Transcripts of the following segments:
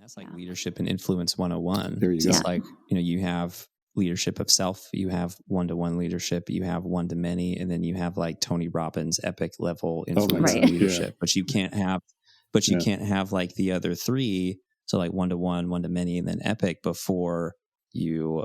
that's like leadership and influence 101. There you go. It's like, you have leadership of self, you have one-to-one leadership, you have one-to-many, and then you have like Tony Robbins epic level influence and leadership. But you can't have like the other three. So like one-to-one, one-to-many, and then epic before you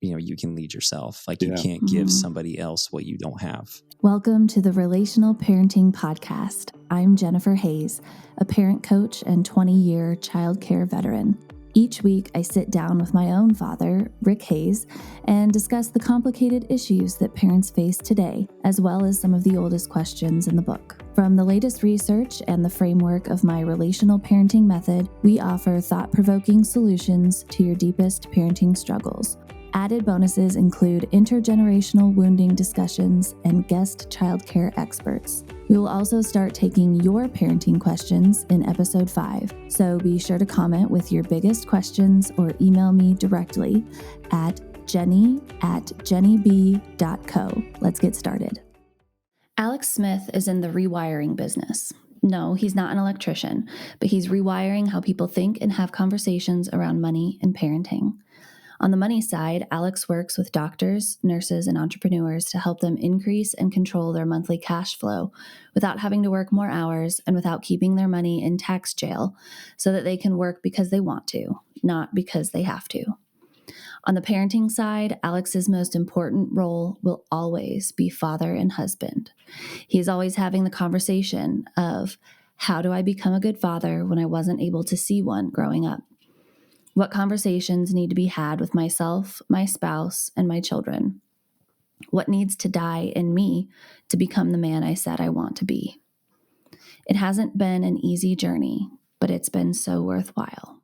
can lead yourself. Like you can't give somebody else what you don't have. Welcome to the Relational Parenting Podcast. I'm Jennifer Hayes, a parent coach and 20-year childcare veteran. Each week, I sit down with my own father, Rick Hayes, and discuss the complicated issues that parents face today, as well as some of the oldest questions in the book. From the latest research and the framework of my relational parenting method, we offer thought-provoking solutions to your deepest parenting struggles. Added bonuses include intergenerational wounding discussions and guest childcare experts. We will also start taking your parenting questions in episode 5, so be sure to comment with your biggest questions or email me directly at jenny@jennyb.co. Let's get started. Alex Smith is in the rewiring business. No, he's not an electrician, but he's rewiring how people think and have conversations around money and parenting. On the money side, Alex works with doctors, nurses, and entrepreneurs to help them increase and control their monthly cash flow without having to work more hours and without keeping their money in tax jail so that they can work because they want to, not because they have to. On the parenting side, Alex's most important role will always be father and husband. He's always having the conversation of, how do I become a good father when I wasn't able to see one growing up? What conversations need to be had with myself, my spouse, and my children? What needs to die in me to become the man I said I want to be? It hasn't been an easy journey, but it's been so worthwhile.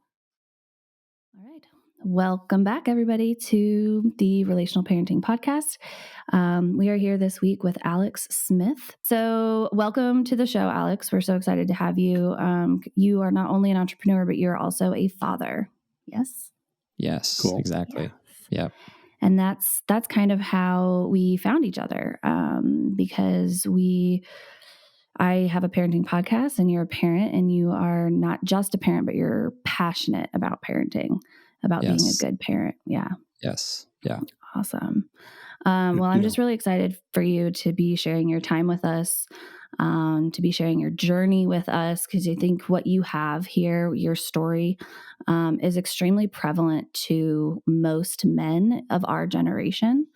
All right. Welcome back, everybody, to the Relational Parenting Podcast. We are here this week with Alex Smith. So welcome to the show, Alex. We're so excited to have you. You are not only an entrepreneur, but you're also a father. Yes, cool. Exactly. Yeah. And that's kind of how we found each other, because I have a parenting podcast and you're a parent, and you are not just a parent, but you're passionate about parenting, about being a good parent. Yeah. Yes. Yeah. Awesome. Well, I'm just really excited for you to be sharing your time with us, to be sharing your journey with us, because I think what you have here, your story, is extremely prevalent to most men of our generation.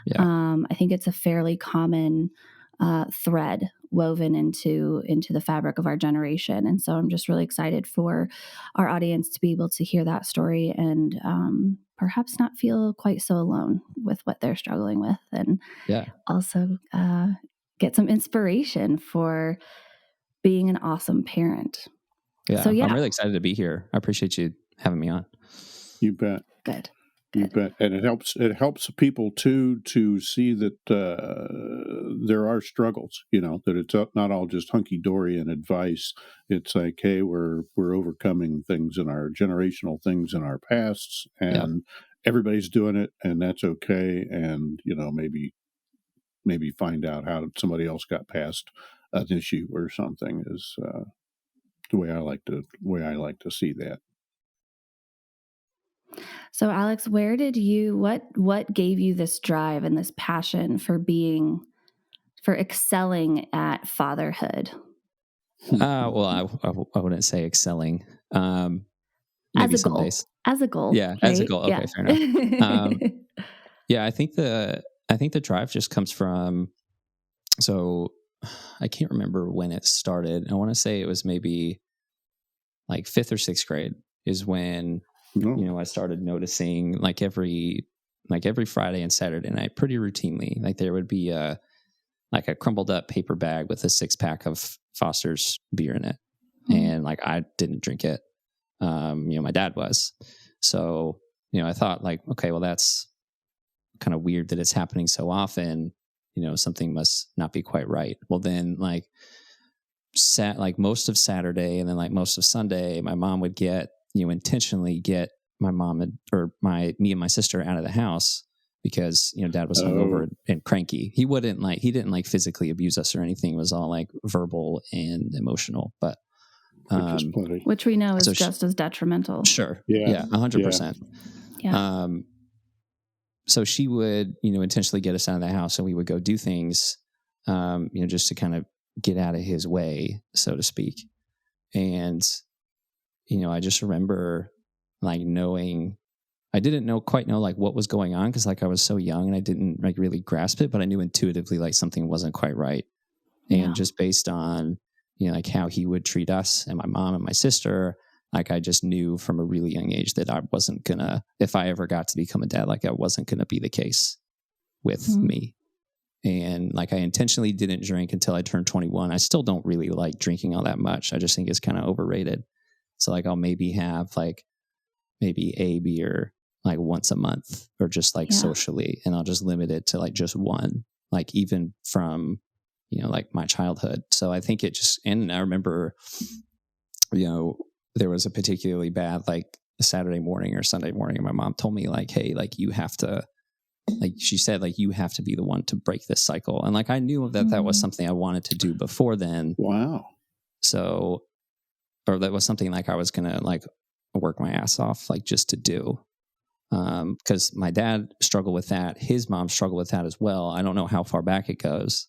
Yeah. I think it's a fairly common thread woven into the fabric of our generation. And so I'm just really excited for our audience to be able to hear that story and perhaps not feel quite so alone with what they're struggling with, and also get some inspiration for being an awesome parent. Yeah. So, I'm really excited to be here. I appreciate you having me on. You bet. Good. You bet. And it helps people too to see that there are struggles, that it's not all just hunky-dory and advice. It's like, hey, we're overcoming things in our generational things in our pasts, and everybody's doing it, and that's okay. And, maybe find out how somebody else got past an issue or something is the way I like to see that. So, Alex, what gave you this drive and this passion for excelling at fatherhood? Well, I wouldn't say excelling. Maybe as some a goal. days. As a goal. Yeah, right? As a goal. Okay, fair enough. I think the drive just comes from. So, I can't remember when it started. I want to say it was maybe like 5th or 6th grade is when. I started noticing like every Friday and Saturday night pretty routinely, like there would be a crumpled up paper bag with a 6-pack of Foster's beer in it. And like, I didn't drink it. My dad was. So, I thought like, okay, well, that's kind of weird that it's happening so often. Something must not be quite right. Well, then like most of Saturday and then like most of Sunday, my mom would intentionally get my mom me and my sister out of the house because, dad was hungover and cranky. He didn't physically abuse us or anything. It was all like verbal and emotional, but which is plenty. Which we know is just as detrimental. Sure. Yeah. 100%. Yeah. So she would, intentionally get us out of the house, and we would go do things, just to kind of get out of his way, so to speak. And, I just remember like knowing, I didn't quite know like what was going on, because like I was so young and I didn't like really grasp it, but I knew intuitively like something wasn't quite right. And just based on, like how he would treat us and my mom and my sister, like I just knew from a really young age that I wasn't gonna, if I ever got to become a dad, like I wasn't gonna be the case with me. And like I intentionally didn't drink until I turned 21. I still don't really like drinking all that much. I just think it's kind of overrated. So like I'll maybe have like maybe a beer like once a month, or just like socially, and I'll just limit it to like just one, like even from, like my childhood. So I think it just, and I remember, there was a particularly bad, like a Saturday morning or Sunday morning, and my mom told me like, hey, like you have to, like she said, like you have to be the one to break this cycle. And like I knew that was something I wanted to do before then. Wow. So, or that was something like I was going to like work my ass off, like just to do. Because my dad struggled with that. His mom struggled with that as well. I don't know how far back it goes,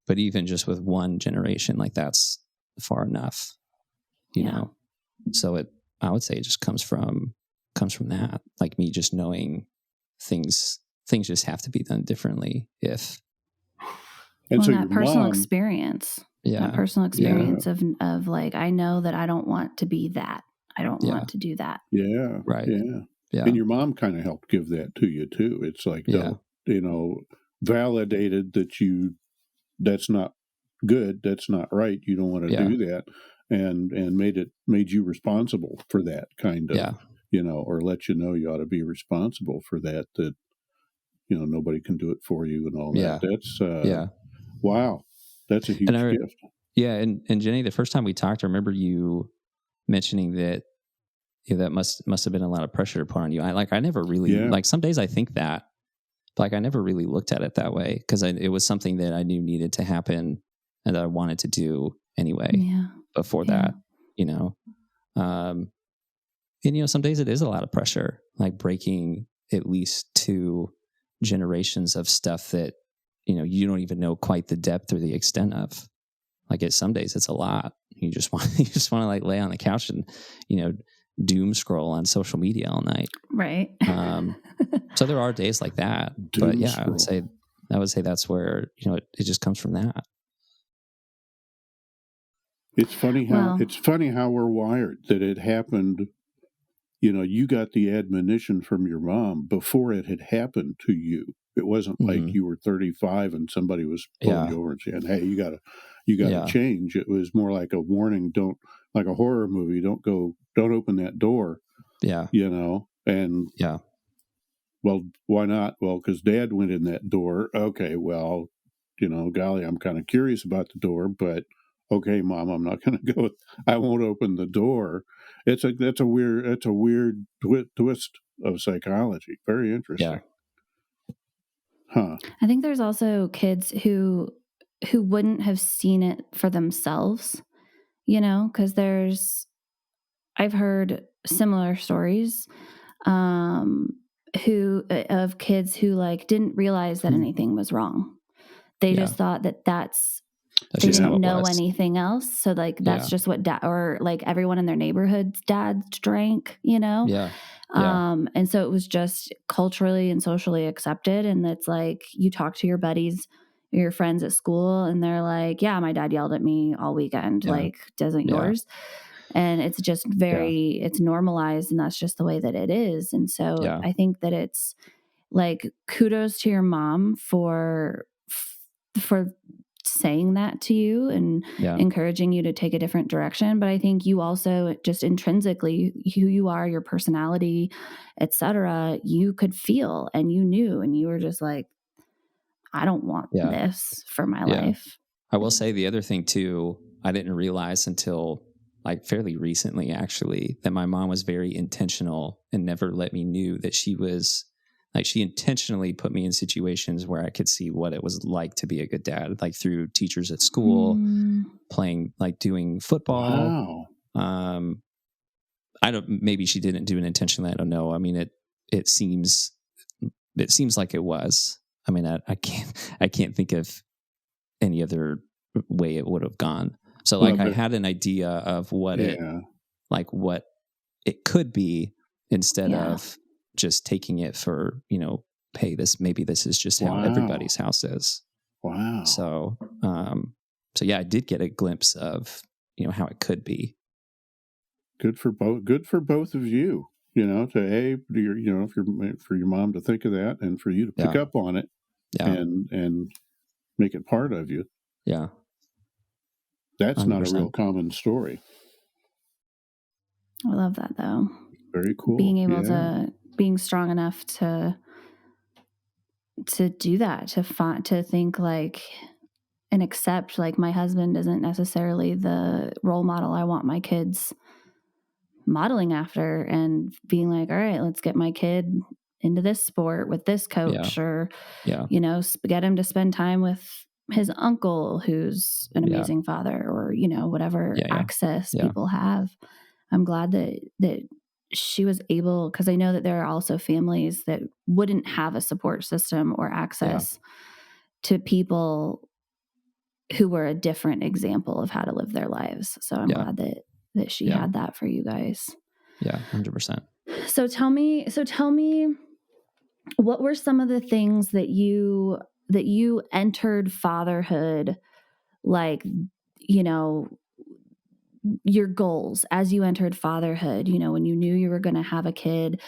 but even just with one generation, like that's far enough, you know? So I would say it just comes from that, like me just knowing things just have to be done differently. And so that personal experience, of like, I know that I don't want to be that. I don't want to do that. Yeah. Right. Yeah. Yeah. And your mom kind of helped give that to you too. It's like, validated that that's not good. That's not right. You don't want to do that. And made you responsible for that kind of, or let you know you ought to be responsible for that, nobody can do it for you and all that. That's, wow. That's a huge gift. Yeah. And Jenny, the first time we talked, I remember you mentioning that, that must have been a lot of pressure to put on you. I never really, like some days I think that, but like I never really looked at it that way, because it was something that I knew needed to happen and that I wanted to do anyway before that, and, some days it is a lot of pressure, like breaking at least 2 generations of stuff that, you don't even know quite the depth or the extent of. Like some days it's a lot. You just want to like lay on the couch and, doom scroll on social media all night. Right. So there are days like that, but I would say that's where, it just comes from that. It's funny how we're wired, that it happened. You got the admonition from your mom before it had happened to you. It wasn't like you were 35 and somebody was pulling you over and saying, "Hey, you gotta change." It was more like a warning. Don't, like a horror movie. Don't open that door. Yeah. And well, why not? Well, because Dad went in that door. Okay, well, golly, I'm kind of curious about the door, but okay, Mom, I'm not going to go. I won't open the door. That's a weird twist of psychology. Very interesting. Yeah. Huh. I think there's also kids who wouldn't have seen it for themselves, because I've heard similar stories of kids who like didn't realize that anything was wrong. They just thought that they didn't know anything else. So like, that's just what or like everyone in their neighborhood's dads drank, Yeah. And so it was just culturally and socially accepted. And it's like, you talk to your buddies, your friends at school, and they're like, yeah, my dad yelled at me all weekend. Yeah. Like, doesn't yours? And it's just it's normalized, and that's just the way that it is. And so I think that it's like, kudos to your mom for saying that to you and encouraging you to take a different direction. But I think you also just intrinsically, who you are, your personality, etc., you could feel, and you knew, and you were just like, I don't want this for my life. I will say the other thing too, I didn't realize until like fairly recently, actually, that my mom was very intentional and never let me know that she was like she intentionally put me in situations where I could see what it was like to be a good dad, like through teachers at school, playing, like doing football. Wow. Maybe she didn't do it intentionally. I don't know. I mean, it seems like it was. I mean, I can't think of any other way it would have gone. So like I had an idea of what what it could be, instead of just taking it for, hey, maybe this is just how everybody's house is. Wow. So, I did get a glimpse of, how it could be. Good for both of you, for your mom to think of that and for you to pick up on it and make it part of you. Yeah. That's 100%. not a real common story. I love that, though. Very cool. Being able to, being strong enough to do that, to think like, and accept, like, my husband isn't necessarily the role model I want my kids modeling after, and being like, all right, let's get my kid into this sport with this coach, or, get him to spend time with his uncle who's an amazing father, or, whatever access people have. I'm glad that she was able, because I know that there are also families that wouldn't have a support system or access to people who were a different example of how to live their lives. So I'm glad that she had that for you guys. Yeah, 100%. So tell me, what were some of the things that you entered fatherhood, like, your goals as you entered fatherhood, when you knew you were going to have a kid?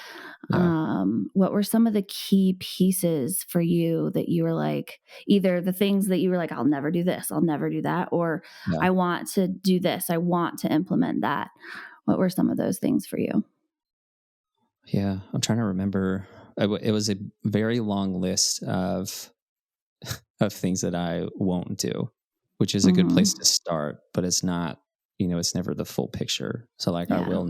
What were some of the key pieces for you that you were like, either the things that you were like, I'll never do this, I'll never do that, or I want to do this, I want to implement that? What were some of those things for you? Yeah, I'm trying to remember. It was a very long list of things that I won't do, which is a good place to start, but it's not, it's never the full picture. So like, I will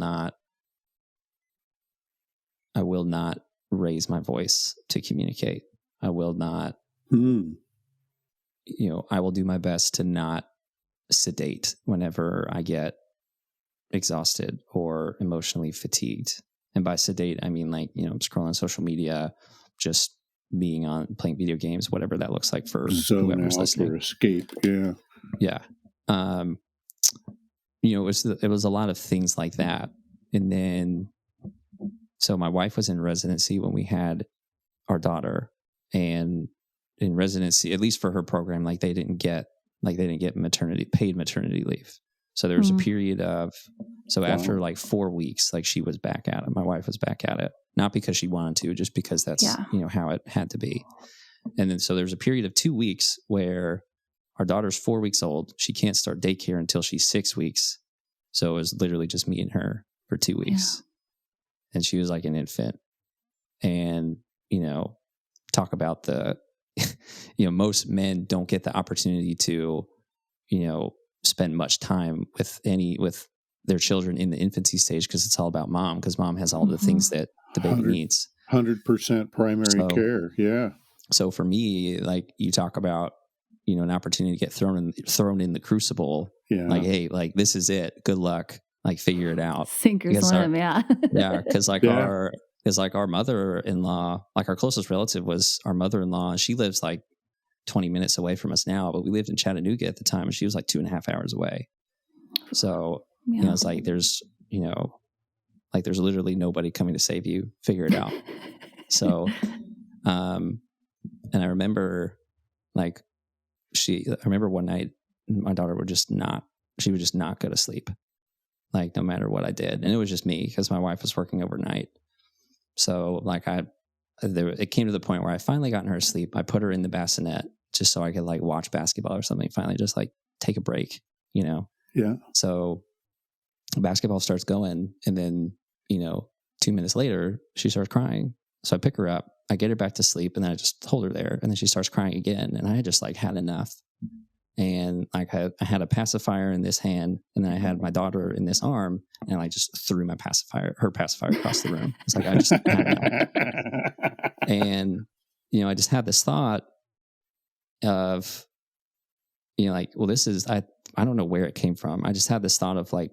not raise my voice to communicate. I will not, I will do my best to not sedate whenever I get exhausted or emotionally fatigued. And by sedate, I mean, like, scrolling social media, just playing video games, whatever that looks like for whoever's listening. Or escape. Yeah. Yeah. It was a lot of things like that. And then, so my wife was in residency when we had our daughter, and in residency, at least for her program, like they didn't get paid maternity leave. So there was a period of, after like 4 weeks, like she was back at it. My wife was back at it, not because she wanted to, just because that's, how it had to be. And then, so there's a period of 2 weeks where our daughter's 4 weeks old. She can't start daycare until she's 6 weeks. So it was literally just me and her for 2 weeks. And she was like an infant. And, talk about the, most men don't get the opportunity to, spend much time with their children in the infancy stage, because it's all about mom, because mom has all the things that the baby needs. 100% primary care. Yeah. So for me, like, you talk about, an opportunity to get thrown in the crucible. Yeah. Like, hey, like, this is it. Good luck. Like, figure it out. Sink or swim. Yeah. Because our mother-in-law, like, our closest relative was our mother-in-law. She lives like 20 minutes away from us now, but we lived in Chattanooga at the time, and she was like 2.5 hours away. So, it's like, there's literally nobody coming to save you. Figure it out. So, and I remember, like, I remember one night my daughter would just not go to sleep, like, no matter what I did. And it was just me, because my wife was working overnight. So like, it came to the point where I finally got her to sleep. I put her in the bassinet just so I could, like, watch basketball or something. Finally, just like take a break, Yeah. So basketball starts going, and then, 2 minutes later, she starts crying. So I pick her up, I get her back to sleep, and then I just hold her there, and then she starts crying again. And I just, like, had enough. and like I had a pacifier in this hand, and then I had my daughter in this arm, and I just threw her pacifier across the room. It's like I just had no. And I just had this thought of, like, well, this is I don't know where it came from. I just had this thought of like,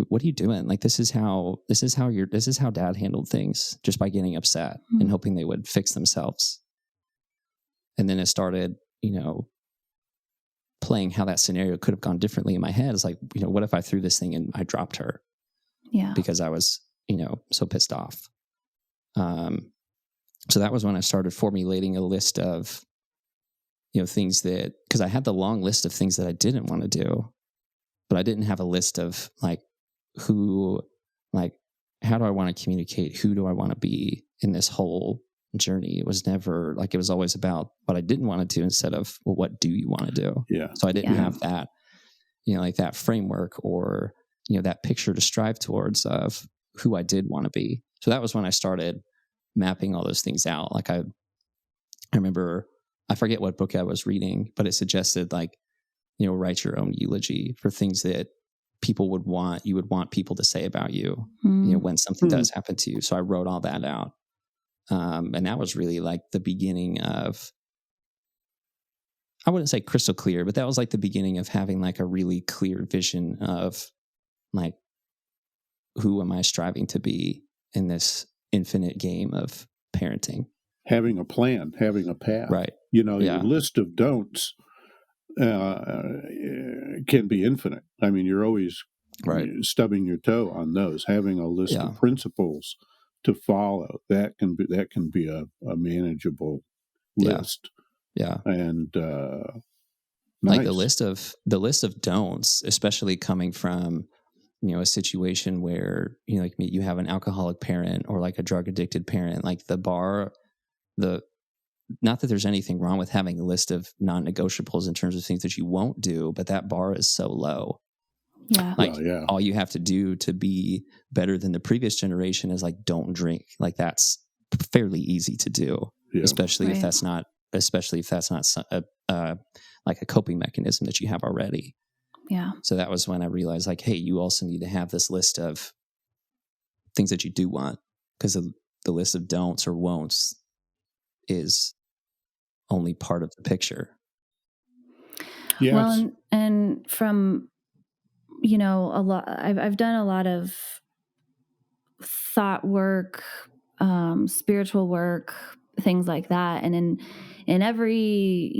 what are you doing? Like, this is how dad handled things, just by getting upset and hoping they would fix themselves. And then it started, playing how that scenario could have gone differently in my head. It's like, what if I threw this thing and I dropped her? Yeah. Because I was, so pissed off. So that was when I started formulating a list of, things that, because I had the long list of things that I didn't want to do, but I didn't have a list of like, how do I want to communicate? Who do I want to be in this whole journey? It was never like, it was always about what I didn't want to do instead of, well, what do you want to do? Yeah. So I didn't have that, like that framework or, that picture to strive towards of who I did want to be. So that was when I started mapping all those things out. Like I remember, I forget what book I was reading, but it suggested like, write your own eulogy for things that you would want people to say about you, when something does happen to you. So I wrote all that out. And that was really like the beginning of, I wouldn't say crystal clear, but that was like the beginning of having like a really clear vision of like, who am I striving to be in this infinite game of parenting? Having a plan, having a path. Right. Your list of don'ts can be infinite. I mean, you're always stubbing your toe on those. Having a list of principles to follow, that can be a manageable list. Yeah. And like nice. the list of don'ts, especially coming from a situation where like you have an alcoholic parent or like a drug addicted parent, like not that there's anything wrong with having a list of non-negotiables in terms of things that you won't do, but that bar is so low. Yeah. Like all you have to do to be better than the previous generation is like, don't drink. Like that's fairly easy to do, especially if that's not like a coping mechanism that you have already. Yeah. So that was when I realized like, hey, you also need to have this list of things that you do want, because the list of don'ts or won'ts is only part of the picture. Yes. Well, and from, a lot, I've done a lot of thought work, spiritual work, things like that. And in every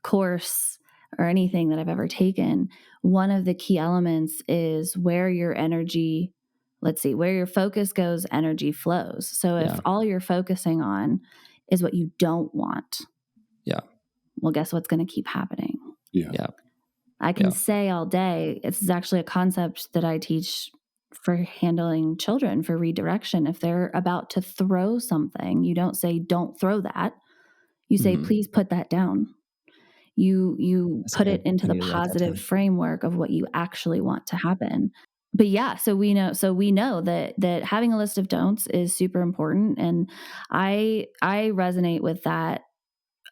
course or anything that I've ever taken, one of the key elements is where your focus goes, energy flows. So if all you're focusing on is what you don't want, well, guess what's going to keep happening? Yeah. I can say all day, it's actually a concept that I teach for handling children for redirection. If they're about to throw something, you don't say, don't throw that. You say, please put that down. You put it into the positive framework of what you actually want to happen. But so we know that having a list of don'ts is super important. And I resonate with that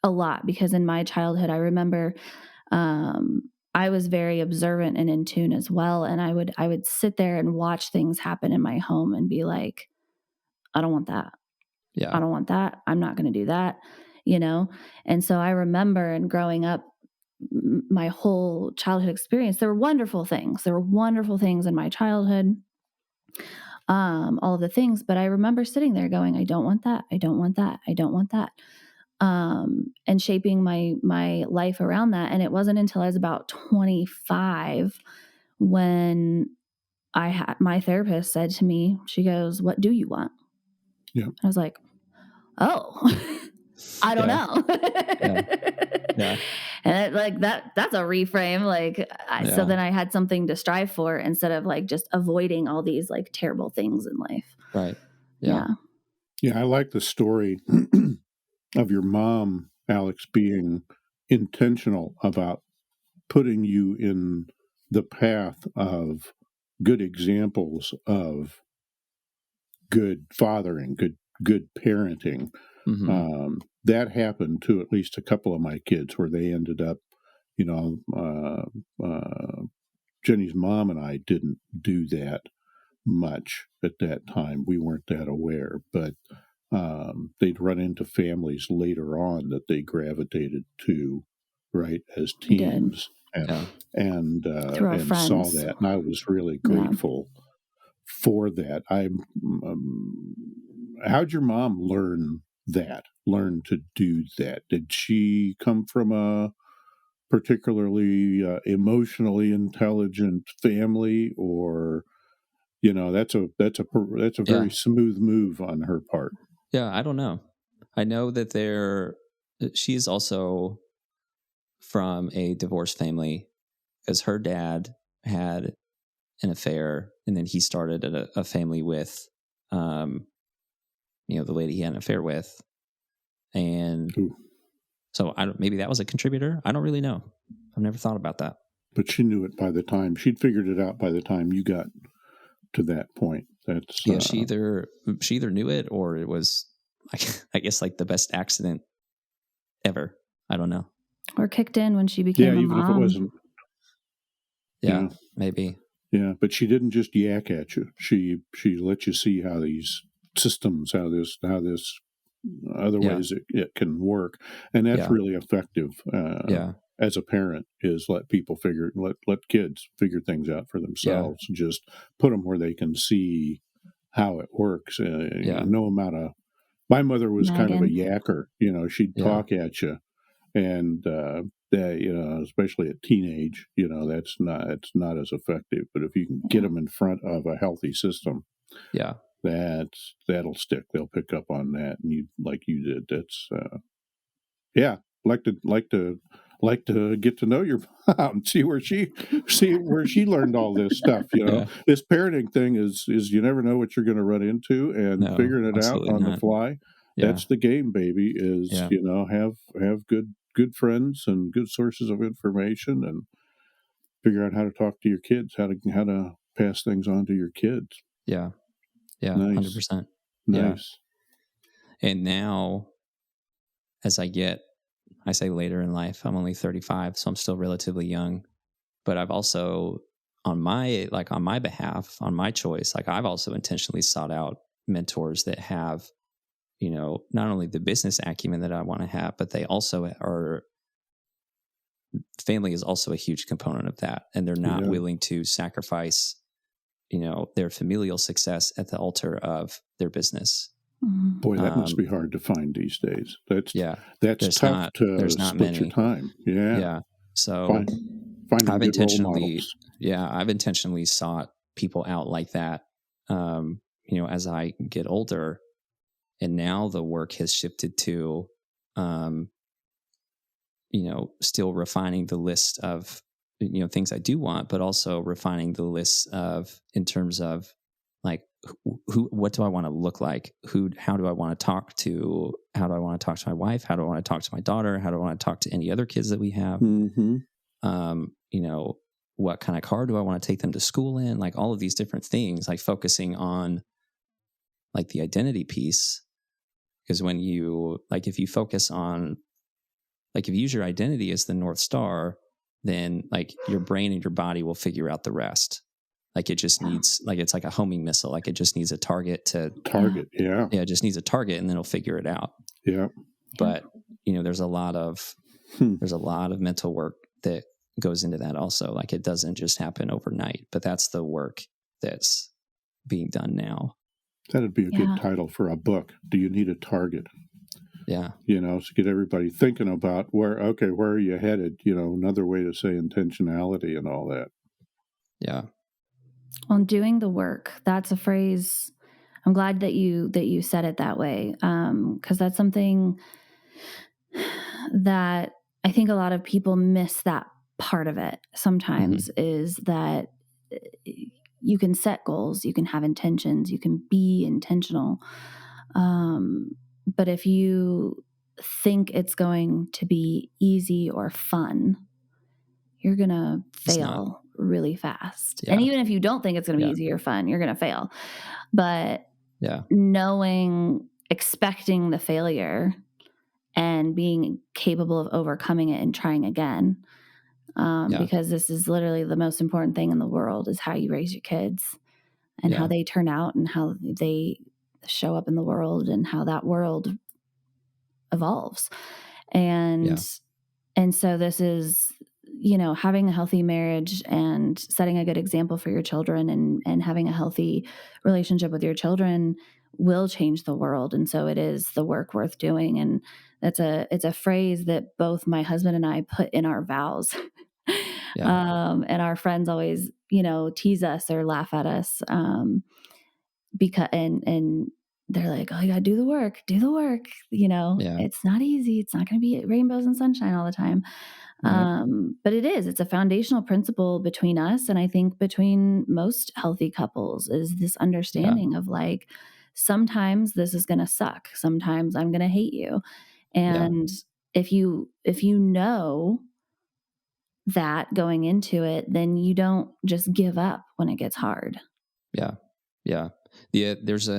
a lot, because in my childhood, I remember, I was very observant and in tune as well. And I would sit there and watch things happen in my home and be like, I don't want that. Yeah. I don't want that. I'm not going to do that, And so I remember, and growing up, my whole childhood experience, there were wonderful things. There were wonderful things in my childhood, all of the things. But I remember sitting there going, I don't want that. I don't want that. I don't want that. And shaping my life around that. And it wasn't until I was about 25 when my therapist said to me, she goes, what do you want? Yeah. I was like, oh, I don't know. Yeah. And that's a reframe. So then I had something to strive for instead of like just avoiding all these like terrible things in life. Right. Yeah. Yeah. I like the story of your mom, Alex, being intentional about putting you in the path of good examples of good fathering, good parenting. that happened to at least a couple of my kids, where they ended up, Jenny's mom and I didn't do that much at that time. We weren't that aware, but they'd run into families later on that they gravitated to, right, as teens, and saw that, and I was really grateful for that. How'd your mom learn to do that? Did she come from a particularly emotionally intelligent family, or that's a very smooth move on her part? Yeah, I don't know. I know that she's also from a divorced family, because her dad had an affair, and then he started a family with the lady he had an affair with, and so maybe that was a contributor. I don't really know. I've never thought about that. But she knew it she'd figured it out by the time you got to that point. That's she either knew it, or it was, I guess, like the best accident ever. I don't know. Or kicked in when she became a mom. If it wasn't. Yeah, maybe. Yeah, but she didn't just yak at you. She let you see how these systems, how this other ways it can work, and that's really effective. As a parent, is let kids figure things out for themselves. Just put them where they can see how it works. No amount of. My mother was kind of a yacker. She'd talk at you, and especially at teenage, it's not as effective. But if you can get them in front of a healthy system, that'll stick. They'll pick up on that, and you did. That's like to get to know your mom and see where she learned all this stuff. This parenting thing is you never know what you're going to run into, and figuring it out on the fly. That's the game, baby. Is have good friends and good sources of information, and figure out how to talk to your kids, how to pass things on to your kids. Yeah, nice. 100%. Nice. Yeah. And now, as I say later in life, I'm only 35, so I'm still relatively young. But I've also, on my behalf, on my choice, I've also intentionally sought out mentors that have, not only the business acumen that I want to have, but they also family is also a huge component of that. And they're not willing to sacrifice, their familial success at the altar of their business. Boy, that must be hard to find these days. That's tough to split your time. Yeah. So I've intentionally sought people out like that, as I get older. And now the work has shifted to, still refining the list of, things I do want, but also refining the list in terms of what do I want to look like? How do I want to talk to? How do I want to talk to my wife? How do I want to talk to my daughter? How do I want to talk to any other kids that we have? Mm-hmm. What kind of car do I want to take them to school in? All of these different things, focusing on the identity piece. Because when if you focus on, if you use your identity as the North Star, then your brain and your body will figure out the rest. It just needs, it's like a homing missile. It just needs a target. Yeah, it just needs a target, and then it'll figure it out. Yeah. But, there's a lot of mental work that goes into that also. It doesn't just happen overnight, but that's the work that's being done now. That'd be a good title for a book. Do you need a target? Yeah. To get everybody thinking about where are you headed? Another way to say intentionality and all that. Yeah. On doing the work, that's a phrase. I'm glad that you said it that way, because that's something that I think a lot of people miss. That part of it sometimes is that you can set goals, you can have intentions, you can be intentional, but if you think it's going to be easy or fun, you're gonna fail really fast. And even if you don't think it's going to be easy or fun, you're going to fail. But expecting the failure and being capable of overcoming it and trying again. Because this is literally the most important thing in the world, is how you raise your kids and how they turn out and how they show up in the world and how that world evolves. And so this is, having a healthy marriage and setting a good example for your children and having a healthy relationship with your children will change the world. And so it is the work worth doing. And it's a phrase that both my husband and I put in our vows. And our friends always, tease us or laugh at us. Because, and they're like, oh, you gotta do the work. It's not easy. It's not going to be rainbows and sunshine all the time. But it's a foundational principle between us. And I think between most healthy couples is this understanding of like, sometimes this is going to suck. Sometimes I'm going to hate you. And if you know that going into it, then you don't just give up when it gets hard. Yeah. There's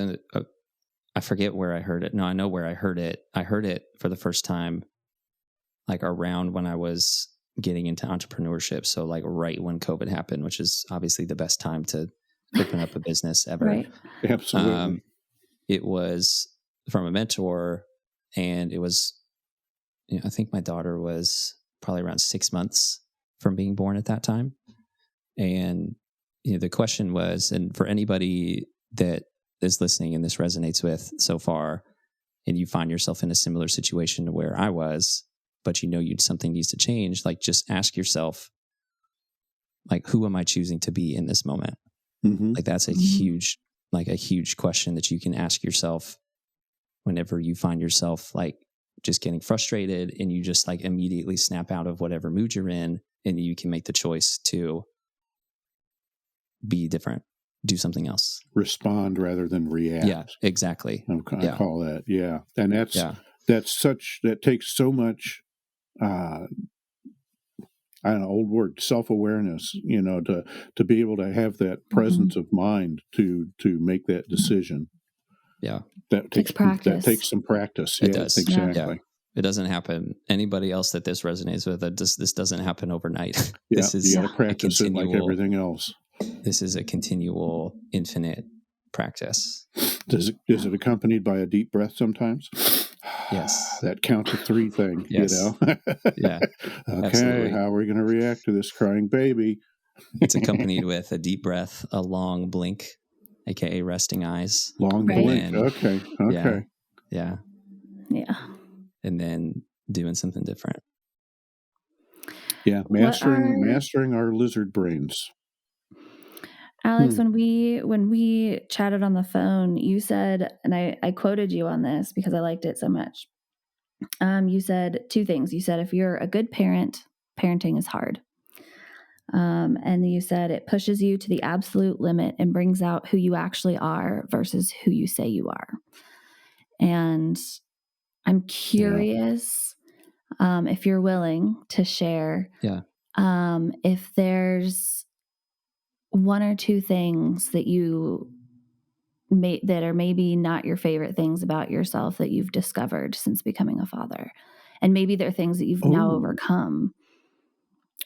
I forget where I heard it. No, I know where I heard it. I heard it for the first time, like around when I was getting into entrepreneurship. So like right when COVID happened, which is obviously the best time to open up a business ever. Right. Absolutely. It was from a mentor, and it was, I think my daughter was probably around 6 months from being born at that time. And, the question was, and for anybody that is listening and this resonates with so far, and you find yourself in a similar situation to where I was, but something needs to change, like just ask yourself, like, who am I choosing to be in this moment? Mm-hmm. Like that's a huge question that you can ask yourself whenever you find yourself like just getting frustrated and you just like immediately snap out of whatever mood you're in, and you can make the choice to be different, do something else, respond rather than react. Yeah, exactly. I call that. Yeah. And that takes so much, I don't know, old word, self-awareness, to be able to have that presence of mind to make that decision. Yeah. That takes practice. That takes some practice. It does. Exactly. Yeah. It doesn't happen. Anybody else that this resonates with, this doesn't happen overnight. Yeah, This is you got to practice it like everything else. This is a continual, infinite practice. Is it accompanied by a deep breath sometimes? Yes. That count to 3 thing, Yes. Yeah. Okay, Absolutely. how are we going to react to this crying baby? It's accompanied with a deep breath, a long blink, aka resting eyes. Long blink. Okay. Yeah. And then doing something different. Yeah, mastering our lizard brains. Alex, when we chatted on the phone, you said, and I quoted you on this because I liked it so much. You said 2 things. You said, if you're a good parent, parenting is hard. And you said it pushes you to the absolute limit and brings out who you actually are versus who you say you are. And I'm curious if you're willing to share if there's 1 or 2 things that that are maybe not your favorite things about yourself that you've discovered since becoming a father. And maybe they're things that you've now overcome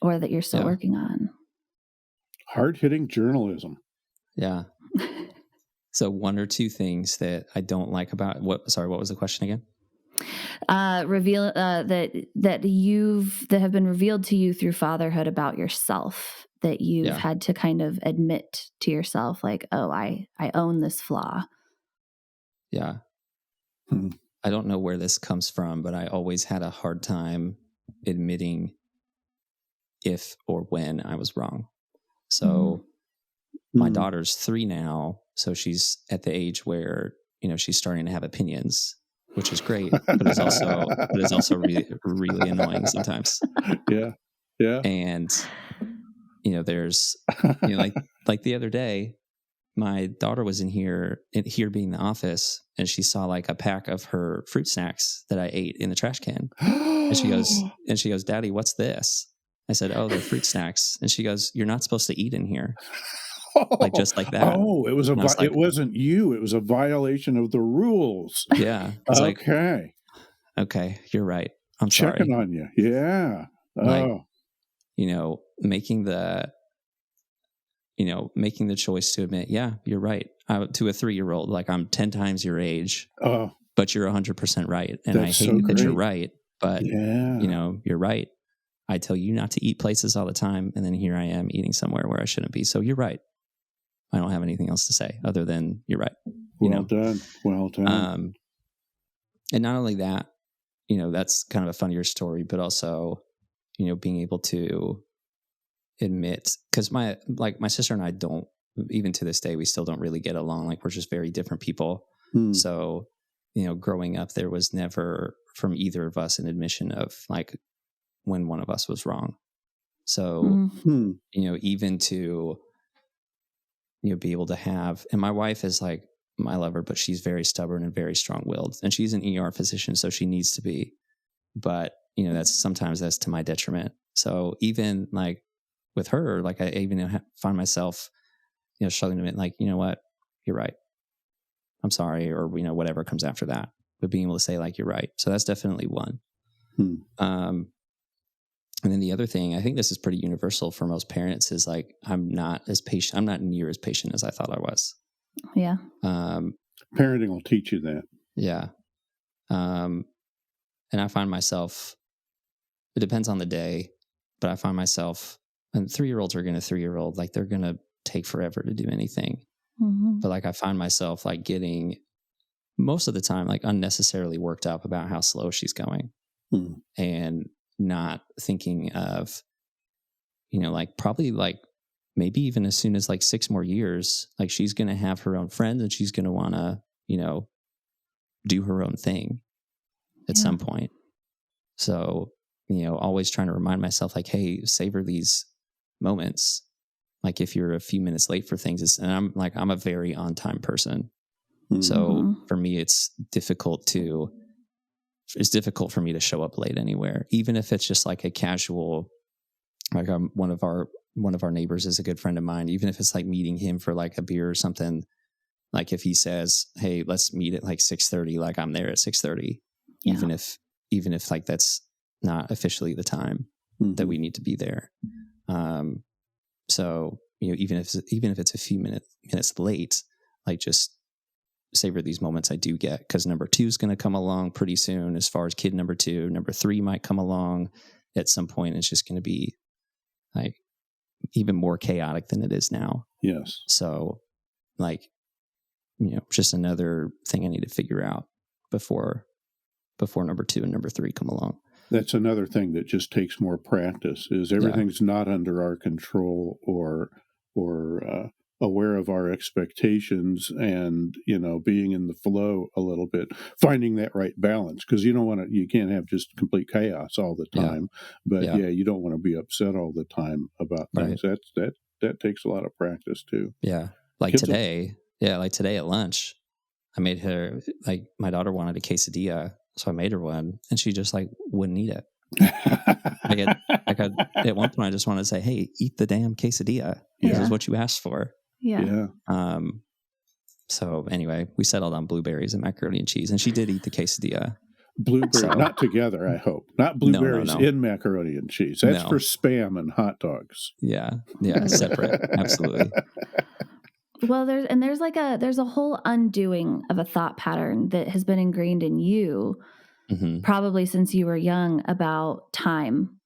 or that you're still working on. Hard-hitting journalism. Yeah. So 1 or 2 things that I don't like about what was the question again? Reveal that have been revealed to you through fatherhood about yourself that you've had to kind of admit to yourself, like, oh, I own this flaw. Yeah. I don't know where this comes from, but I always had a hard time admitting if or when I was wrong. So my daughter's 3 now, so she's at the age where, she's starting to have opinions, which is great, but it's also really, really annoying sometimes. Yeah. Yeah. And there's like the other day, my daughter was here being the office, and she saw like a pack of her fruit snacks that I ate in the trash can. And she goes, Daddy, what's this? I said, oh, they're fruit snacks. And she goes, you're not supposed to eat in here. Like just like that. Oh, it was it wasn't you. It was a violation of the rules. Yeah. I was okay. okay, you're right. I'm Checking sorry. on you. Yeah. Like, making the choice to admit, yeah, you're right. To a 3-year-old, like, I'm 10 times your age, but you're 100% right. And I hate that you're right, but you're right. I tell you not to eat places all the time, and then here I am eating somewhere where I shouldn't be. So you're right. I don't have anything else to say other than you're right. Well done. And not only that, that's kind of a funnier story, but also, being able to admit, because my sister and I don't, even to this day, we still don't really get along. Like, we're just very different people. So, growing up, there was never from either of us an admission of like when one of us was wrong. So, even to, be able to have, and my wife is like, I love her, but she's very stubborn and very strong-willed, and she's an ER physician, so she needs to be, but that's to my detriment. So even like with her, like, I even find myself, struggling to admit, like, you know what, you're right, I'm sorry, or whatever comes after that, but being able to say, like, you're right. So that's definitely one. And then the other thing, I think this is pretty universal for most parents, is like, I'm not near as patient as I thought I was. Yeah. Parenting will teach you that. Yeah. And I find myself, it depends on the day, but I find myself, and 3-year-olds are going to 3-year-old, like, they're going to take forever to do anything. But like, I find myself like getting, most of the time, like, unnecessarily worked up about how slow she's going, and not thinking of, like, probably like maybe even as soon as like 6 more years, like, she's going to have her own friends and she's going to want to, do her own thing at some point. So, always trying to remind myself, like, hey, savor these moments. Like, if you're a few minutes late for things, and I'm a very on time person. So for me, it's difficult for me to show up late anywhere, even if it's just like a casual, like, one of our neighbors is a good friend of mine. Even if it's like meeting him for like a beer or something, like, if he says, hey, let's meet at like 6:30, like, I'm there at 6:30, even if like that's not officially the time that we need to be there. So, even if it's a few minutes late, like, just savor these moments I do get, because number 2 is going to come along pretty soon. As far as kid number 2, number 3 might come along at some point. It's just going to be like even more chaotic than it is now. Yes. So, like, just another thing I need to figure out before number 2 and number 3 come along. That's another thing that just takes more practice, is everything's not under our control or aware of our expectations, and, being in the flow a little bit, finding that right balance, because you can't have just complete chaos all the time, but you don't want to be upset all the time about things. Right. That takes a lot of practice too. Yeah. Like today at lunch, I made her, like, my daughter wanted a quesadilla, so I made her one, and she just like wouldn't eat it. At one point I just wanted to say, hey, eat the damn quesadilla. This is what you asked for. Yeah. So anyway, we settled on blueberries and macaroni and cheese, and she did eat the quesadilla. Blueberries, not together, I hope. Not blueberries in macaroni and cheese. That's for Spam and hot dogs. Yeah, separate. Absolutely. Well, there's a whole undoing of a thought pattern that has been ingrained in you, probably since you were young, about time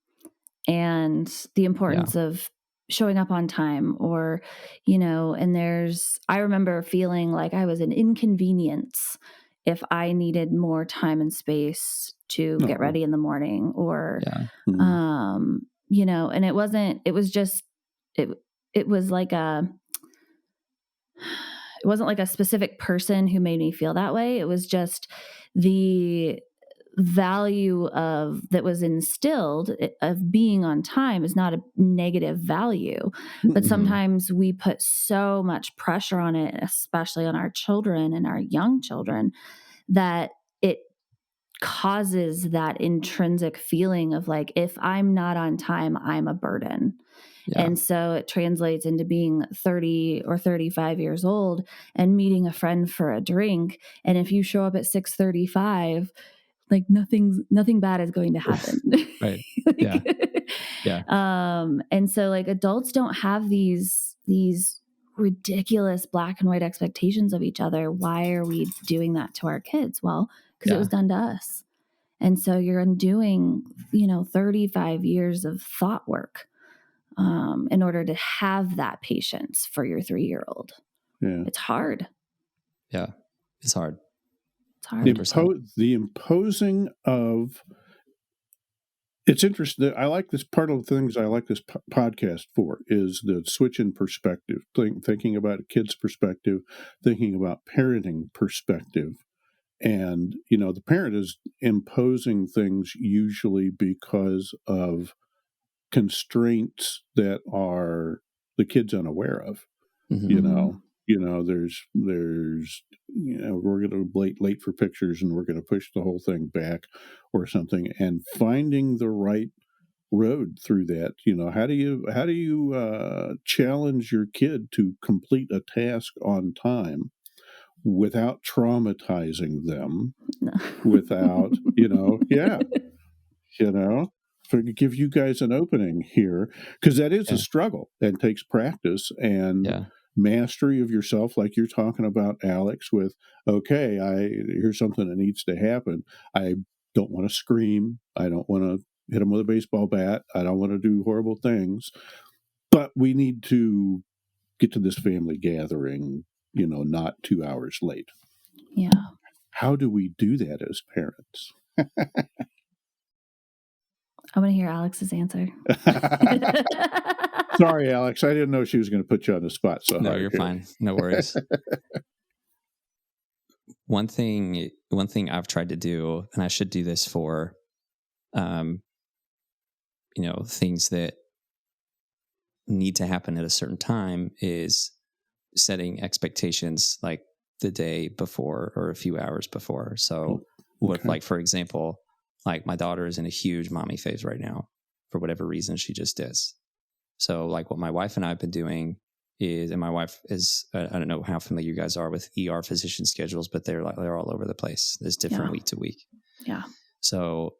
and the importance of showing up on time, or, and I remember feeling like I was an inconvenience if I needed more time and space to get ready in the morning, or, and it wasn't like a specific person who made me feel that way. It was just the value that was instilled of being on time is not a negative value, but sometimes we put so much pressure on it, especially on our children and our young children, that it causes that intrinsic feeling of like, if I'm not on time, I'm a burden. Yeah. And so it translates into being 30 or 35 years old and meeting a friend for a drink. And if you show up at 6:35, like nothing bad is going to happen. Right. Like, Yeah. And so like adults don't have these ridiculous black and white expectations of each other. Why are we doing that to our kids? Well, because it was done to us. And so you're undoing, 35 years of thought work in order to have that patience for your 3-year-old. Yeah. It's hard. Yeah. It's hard. It's hard. The imposing of, it's interesting. I like this, part of the things I like this podcast for is the switch in perspective, thinking about a kid's perspective, thinking about parenting perspective. And, the parent is imposing things usually because of constraints that are the kid's unaware of. There's we're going to be late for pictures and we're going to push the whole thing back or something, and finding the right road through that. How do you challenge your kid to complete a task on time without traumatizing them, without to give you guys an opening here, because that is a struggle and takes practice and mastery of yourself, like you're talking about, Alex, with, okay, here's something that needs to happen. I don't want to scream. I don't want to hit him with a baseball bat. I don't want to do horrible things. But we need to get to this family gathering, not 2 hours late. Yeah. How do we do that as parents? I want to hear Alex's answer. Sorry, Alex. I didn't know she was going to put you on the spot. So no, you're fine. No worries. One thing I've tried to do, and I should do this for, things that need to happen at a certain time, is setting expectations like the day before or a few hours before. So with, like, for example, like my daughter is in a huge mommy phase right now for whatever reason she just is. So like what my wife and I have been doing is, and my wife is, I don't know how familiar you guys are with ER physician schedules, but they're all over the place. There's different week to week. Yeah. So,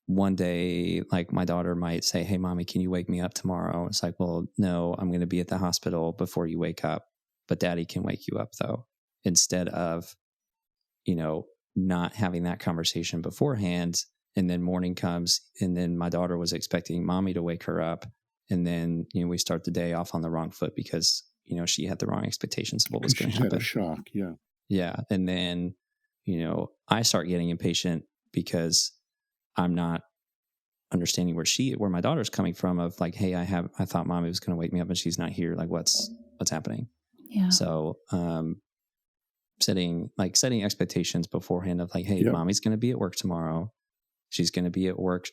one day, like my daughter might say, "Hey, mommy, can you wake me up tomorrow?" It's like, well, no, I'm going to be at the hospital before you wake up, but daddy can wake you up though. Instead of, not having that conversation beforehand, and then morning comes, and then my daughter was expecting mommy to wake her up, and then we start the day off on the wrong foot because she had the wrong expectations of what was going to happen. Had a shock, yeah, and then I start getting impatient because I'm not understanding where my daughter's coming from. Of like, hey, I thought mommy was going to wake me up and she's not here. Like, what's happening? Yeah. So, setting expectations beforehand of like, hey, mommy's going to be at work tomorrow. She's going to be at work.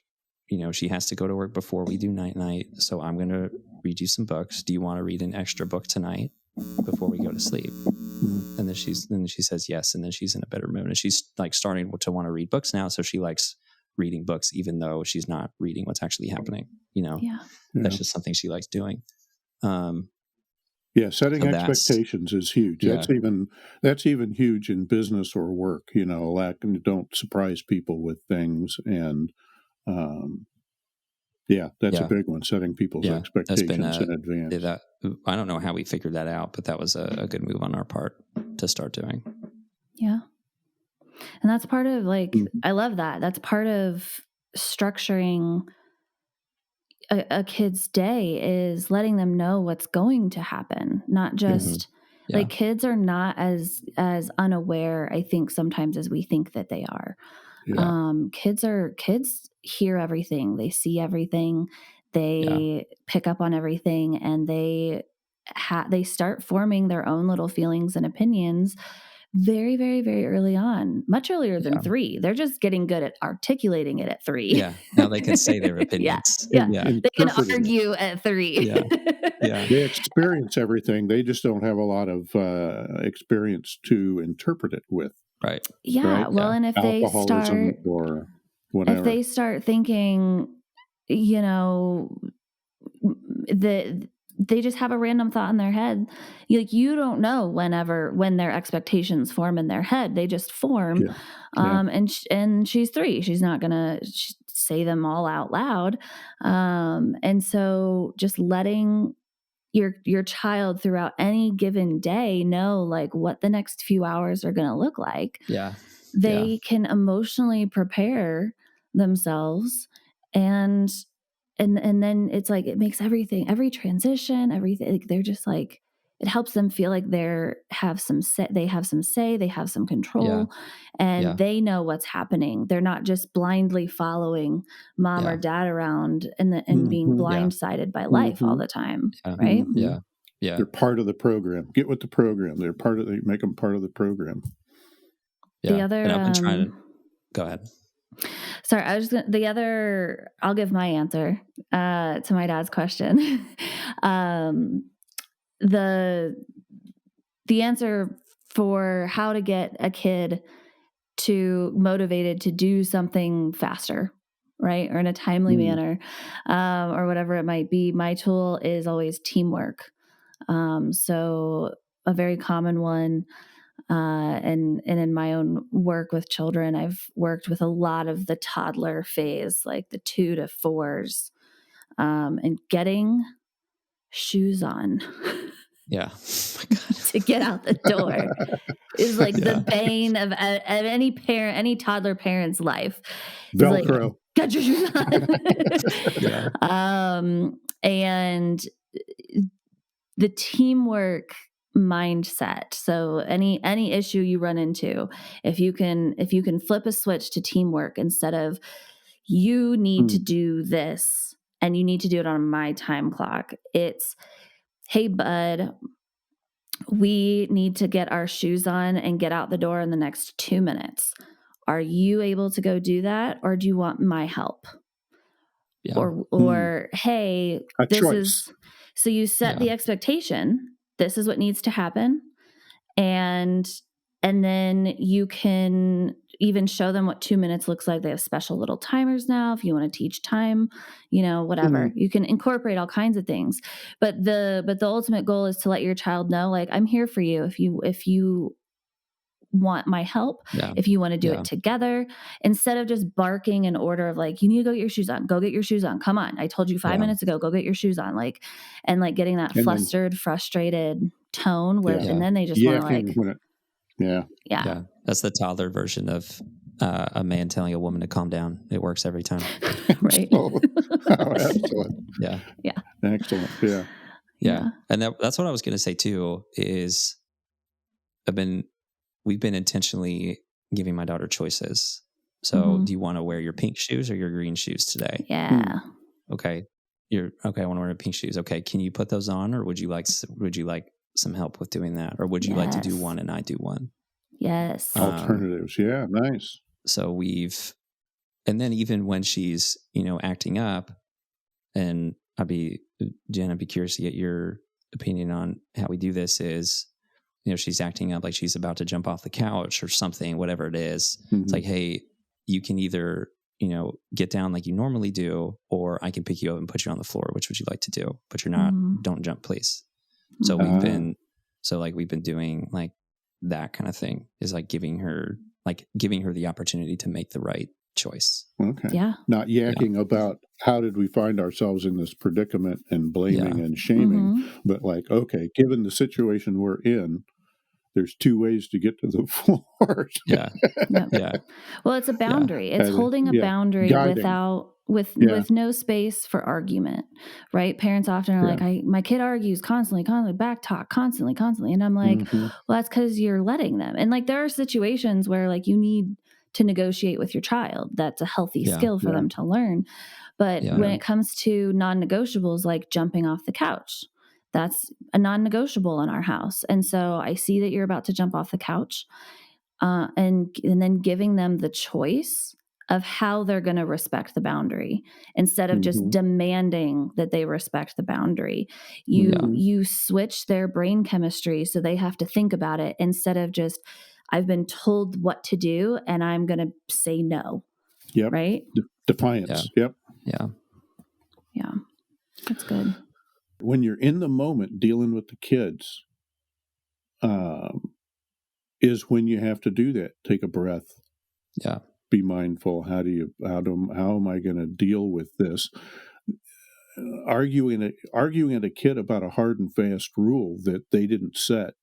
She has to go to work before we do night. So I'm going to read you some books. Do you want to read an extra book tonight before we go to sleep? Mm-hmm. And then she says yes. And then she's in a better mood, and she's like starting to want to read books now. So she likes reading books, even though she's not reading what's actually happening. That's just something she likes doing. Setting expectations is huge. Yeah. That's even huge in business or work. Don't surprise people with things, and that's a big one. Setting people's expectations in advance. I don't know how we figured that out, but that was a good move on our part to start doing. Yeah, and that's part of I love that. That's part of structuring a kid's day, is letting them know what's going to happen, not just kids are not as unaware, I think, sometimes as we think that they are. Kids hear everything, they see everything, they pick up on everything, and they start forming their own little feelings and opinions very, very, very early on, much earlier than 3. They're just getting good at articulating it at 3. Yeah. Now they can say their opinions. Yeah. They can argue at 3. Yeah. They experience everything. They just don't have a lot of experience to interpret it with. Right. Yeah. Right? Well, and if alcoholism or whatever. If they start thinking, they just have a random thought in their head. You don't know when their expectations form in their head. They just form. And she's 3. She's not going to say them all out loud. And so just letting your child throughout any given day know like what the next few hours are going to look like. Yeah. They can emotionally prepare themselves, and then it's like it makes every transition, everything, like they're just like, it helps them feel like they have some control, and they know what's happening. They're not just blindly following mom or dad around and being blindsided by life all the time. Right. Yeah. They're part of the program. Get with the program. They make them part of the program. Yeah. The other, and I've been trying to go ahead. Sorry, I'll give my answer to my dad's question. The answer for how to get a kid motivated to do something faster, right? Or in a timely manner, or whatever it might be. My tool is always teamwork. So a very common one, and in my own work with children, I've worked with a lot of the toddler phase, like the 2 to 4s, and getting shoes on. Yeah. To get out the door is like the bane of any toddler parent's life. Velcro. Like, get your shoes on. And the teamwork mindset. So any issue you run into, if you can flip a switch to teamwork instead of you need to do this and you need to do it on my time clock, it's, hey bud, we need to get our shoes on and get out the door in the next 2 minutes. Are you able to go do that, or do you want my help? Yeah. Or hey, this choice. Is so you set the expectation. This is what needs to happen. And then you can even show them what 2 minutes looks like. They have special little timers now. If you want to teach time, whatever, you can incorporate all kinds of things. But the ultimate goal is to let your child know, like, I'm here for you. If you want my help, if you want to do it together, instead of just barking in order of like, you need to go get your shoes on, go get your shoes on. Come on. I told you 5 minutes ago, go get your shoes on. Like, and like getting that flustered, frustrated tone where, and then they just want to like, yeah. That's the toddler version of a man telling a woman to calm down. It works every time. Right. Excellent. Yeah. Excellent. Yeah. And that's what I was going to say too, is we've been intentionally giving my daughter choices. So do you want to wear your pink shoes or your green shoes today? Yeah. Okay. Okay. I want to wear pink shoes. Okay. Can you put those on, or would you like some help with doing that? Or would you like to do one and I do one? Yes. Alternatives. Yeah. Nice. So and then even when she's, acting up, and Jen, I'd be curious to get your opinion on how we do this is, she's acting up like she's about to jump off the couch or something, whatever it is. It's like, hey, you can either, get down like you normally do, or I can pick you up and put you on the floor. Which would you like to do? But you're not, don't jump, please. So we've been doing like that kind of thing, is like giving her the opportunity to make the right choice. Okay. Yeah. Not yakking about how did we find ourselves in this predicament and blaming and shaming, but like, okay, given the situation we're in, there's 2 ways to get to the floor. Yeah. Well, it's a boundary. It's holding a boundary guiding. with no space for argument, right? Parents often are like, my kid argues constantly, back talk, constantly. And I'm like, well, that's because you're letting them. And like, there are situations where like you need to negotiate with your child. That's a healthy skill for them to learn. But when it comes to non-negotiables, like jumping off the couch, that's a non-negotiable in our house. And so I see that you're about to jump off the couch, and then giving them the choice of how they're going to respect the boundary instead of just demanding that they respect the boundary. You switch their brain chemistry so they have to think about it instead of just, I've been told what to do and I'm going to say no. Yep. Right? Defiance. Yeah. Yep. Yeah. That's good. When you're in the moment dealing with the kids, is when you have to do that. Take a breath. Yeah. Be mindful. How am I going to deal with this? Arguing at a kid about a hard and fast rule that they didn't set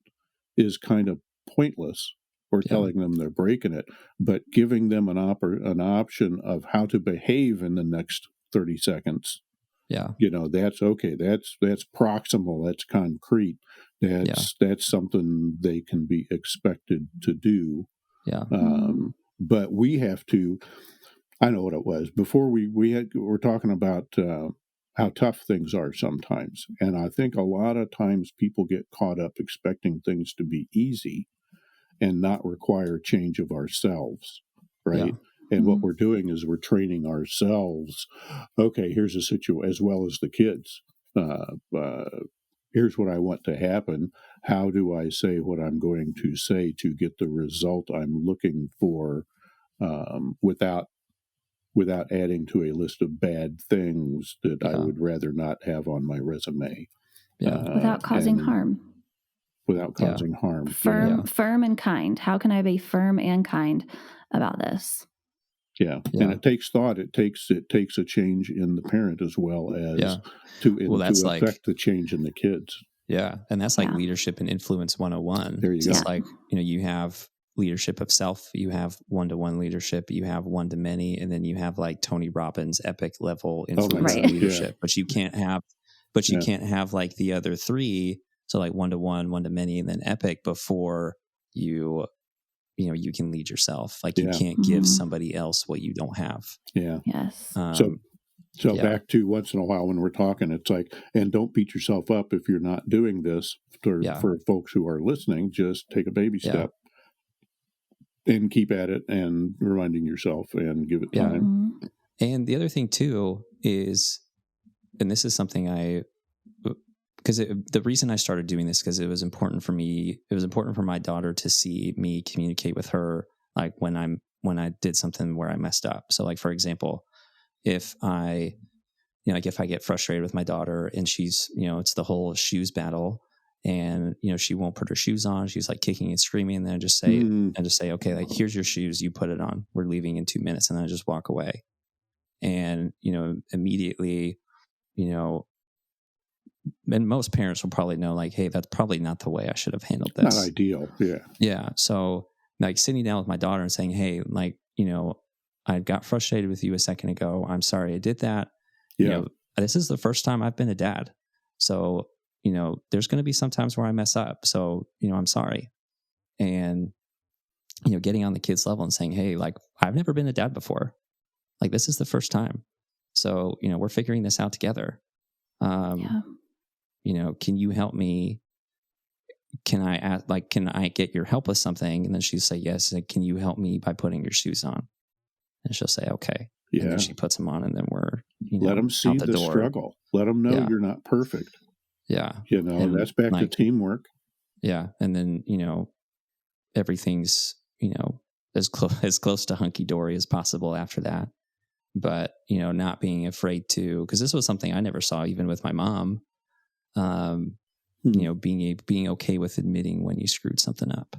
is kind of pointless, or telling them they're breaking it. But giving them an option of how to behave in the next 30 seconds. Yeah. That's okay. That's proximal. That's concrete. That's something they can be expected to do. Yeah. But we have to. I know what it was before. We're talking about how tough things are sometimes, and I think a lot of times people get caught up expecting things to be easy and not require change of ourselves, right? Yeah. And what we're doing is we're training ourselves. Okay, here's a situation, as well as the kids. Here's what I want to happen. How do I say what I'm going to say to get the result I'm looking for, without adding to a list of bad things that I would rather not have on my resume. Without causing harm. Without causing harm. Firm and kind. How can I be firm and kind about this? Yeah. And it takes thought. It takes a change in the parent as well as to affect the change in the kids. Yeah. And that's like leadership and influence 101. There you go. It's like, you have leadership of self, you have one-to-one leadership, you have one-to-many, and then you have like Tony Robbins epic level influence and leadership. But you can't have like the other three. So like one-to-one, one-to-many, and then epic before you can lead yourself. Like you can't give somebody else what you don't have. Yeah. Yes. So back to once in a while when we're talking, it's like, and don't beat yourself up if you're not doing this. For folks who are listening, just take a baby step and keep at it and reminding yourself and give it time. And the other thing too is, and this is something because the reason I started doing this, because it was important for me. It was important for my daughter to see me communicate with her, like when I did something where I messed up. So like, for example, if I get frustrated with my daughter and she's, it's the whole shoes battle, and she won't put her shoes on, she's like kicking and screaming, and then I just say, okay, like here's your shoes, you put it on, we're leaving in 2 minutes, and then I just walk away. And immediately, and most parents will probably know, like, hey, that's probably not the way I should have handled this. Not ideal. Yeah. So like sitting down with my daughter and saying, hey, like, I got frustrated with you a second ago, I'm sorry I did that. This is the first time I've been a dad, so there's going to be some times where I mess up, so I'm sorry. And getting on the kids level and saying, hey, like, I've never been a dad before, like this is the first time, so we're figuring this out together. Can you help me? Can I get your help with something? And then she'll say yes. Like, can you help me by putting your shoes on? And she'll say okay. And then she puts them on, and then we're let them see the struggle. Let them know you're not perfect. Yeah. And that's back to teamwork. Yeah. And then, everything's, as close to hunky dory as possible after that. But, not being afraid to, because this was something I never saw even with my mom, being okay with admitting when you screwed something up.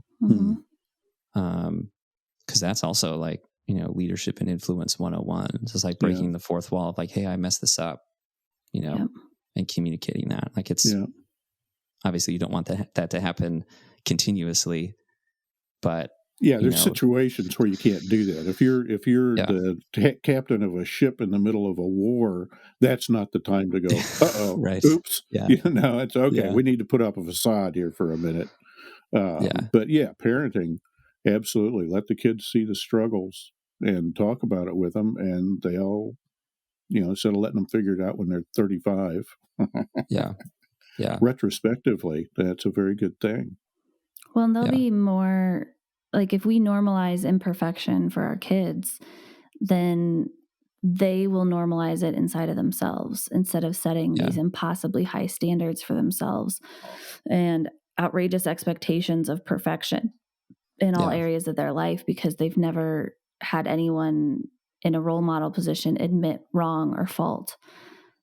Because that's also like, leadership and influence 101. It's just like breaking the fourth wall of like, hey, I messed this up, and communicating that. Like it's obviously you don't want that to happen continuously, but there's situations where you can't do that. If you're the captain of a ship in the middle of a war, that's not the time to go, uh-oh, right. Oops. Yeah. It's okay. Yeah. We need to put up a facade here for a minute. But parenting, absolutely. Let the kids see the struggles and talk about it with them, and they'll, instead of letting them figure it out when they're 35. Retrospectively, that's a very good thing. Well, and they'll be more, like, if we normalize imperfection for our kids, then they will normalize it inside of themselves instead of setting these impossibly high standards for themselves and outrageous expectations of perfection in all areas of their life, because they've never had anyone in a role model position admit wrong or fault.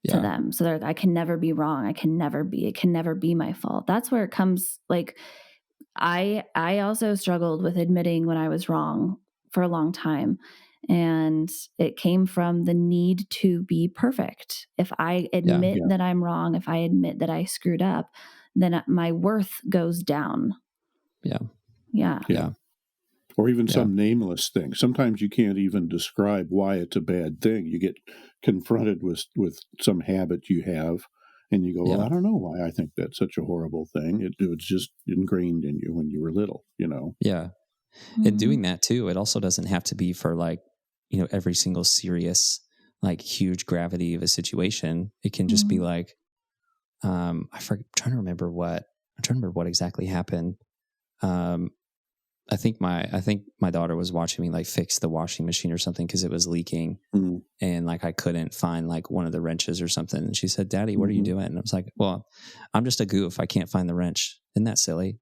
to them. So they're like, I can never be wrong. It can never be my fault. That's where it comes. Like, I also struggled with admitting when I was wrong for a long time. And it came from the need to be perfect. If I admit that I'm wrong, if I admit that I screwed up, then my worth goes down. Yeah. Or even some nameless thing. Sometimes you can't even describe why it's a bad thing. You get confronted with some habit you have, and you go, well, I don't know why I think that's such a horrible thing. It was just ingrained in you when you were little, Yeah. And doing that too, it also doesn't have to be for like, every single serious, like huge gravity of a situation. It can just be like, I'm trying to remember what exactly happened. I think my daughter was watching me like fix the washing machine or something because it was leaking, and like I couldn't find like one of the wrenches or something. And she said, "Daddy, what are you doing?" And I was like, "Well, I'm just a goof. I can't find the wrench. Isn't that silly?"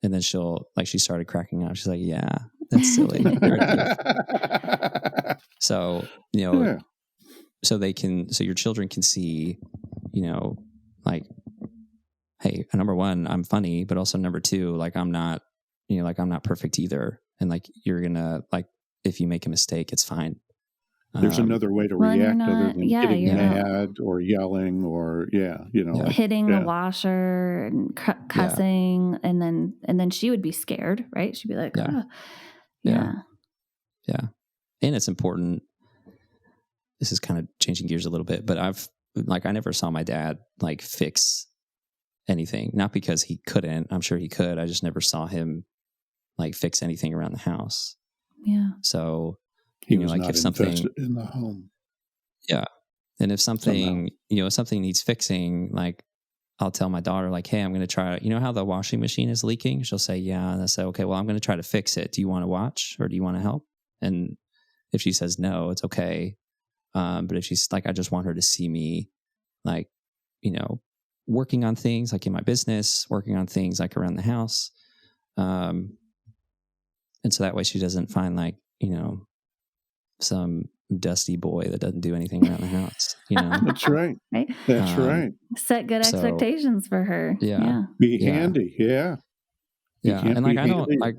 And then she started cracking up. She's like, "Yeah, that's silly." So so your children can see, like, hey, number one, I'm funny, but also number two, like I'm not perfect either. And like, you're gonna, like, if you make a mistake, it's fine. There's another way to react other than getting mad or yelling or hitting the washer and cussing, and then she would be scared, right? She'd be like, yeah. And it's important. This is kind of changing gears a little bit, but I never saw my dad like fix anything, not because he couldn't. I'm sure he could. I just never saw him like fix anything around the house. Yeah. So he was like, not if something in the home. Yeah. And if something, if something needs fixing, like I'll tell my daughter, like, hey, I'm going to try, how the washing machine is leaking? She'll say, yeah. And I say, okay, well, I'm going to try to fix it. Do you want to watch or do you want to help? And if she says no, it's okay. But if she's like, I just want her to see me, like, working on things like in my business, working on things like around the house. And so that way she doesn't find like, some dusty boy that doesn't do anything around the house. That's right. Right. That's right. Set good expectations for her. Yeah. Be handy. Yeah. Yeah. And like, I don't like,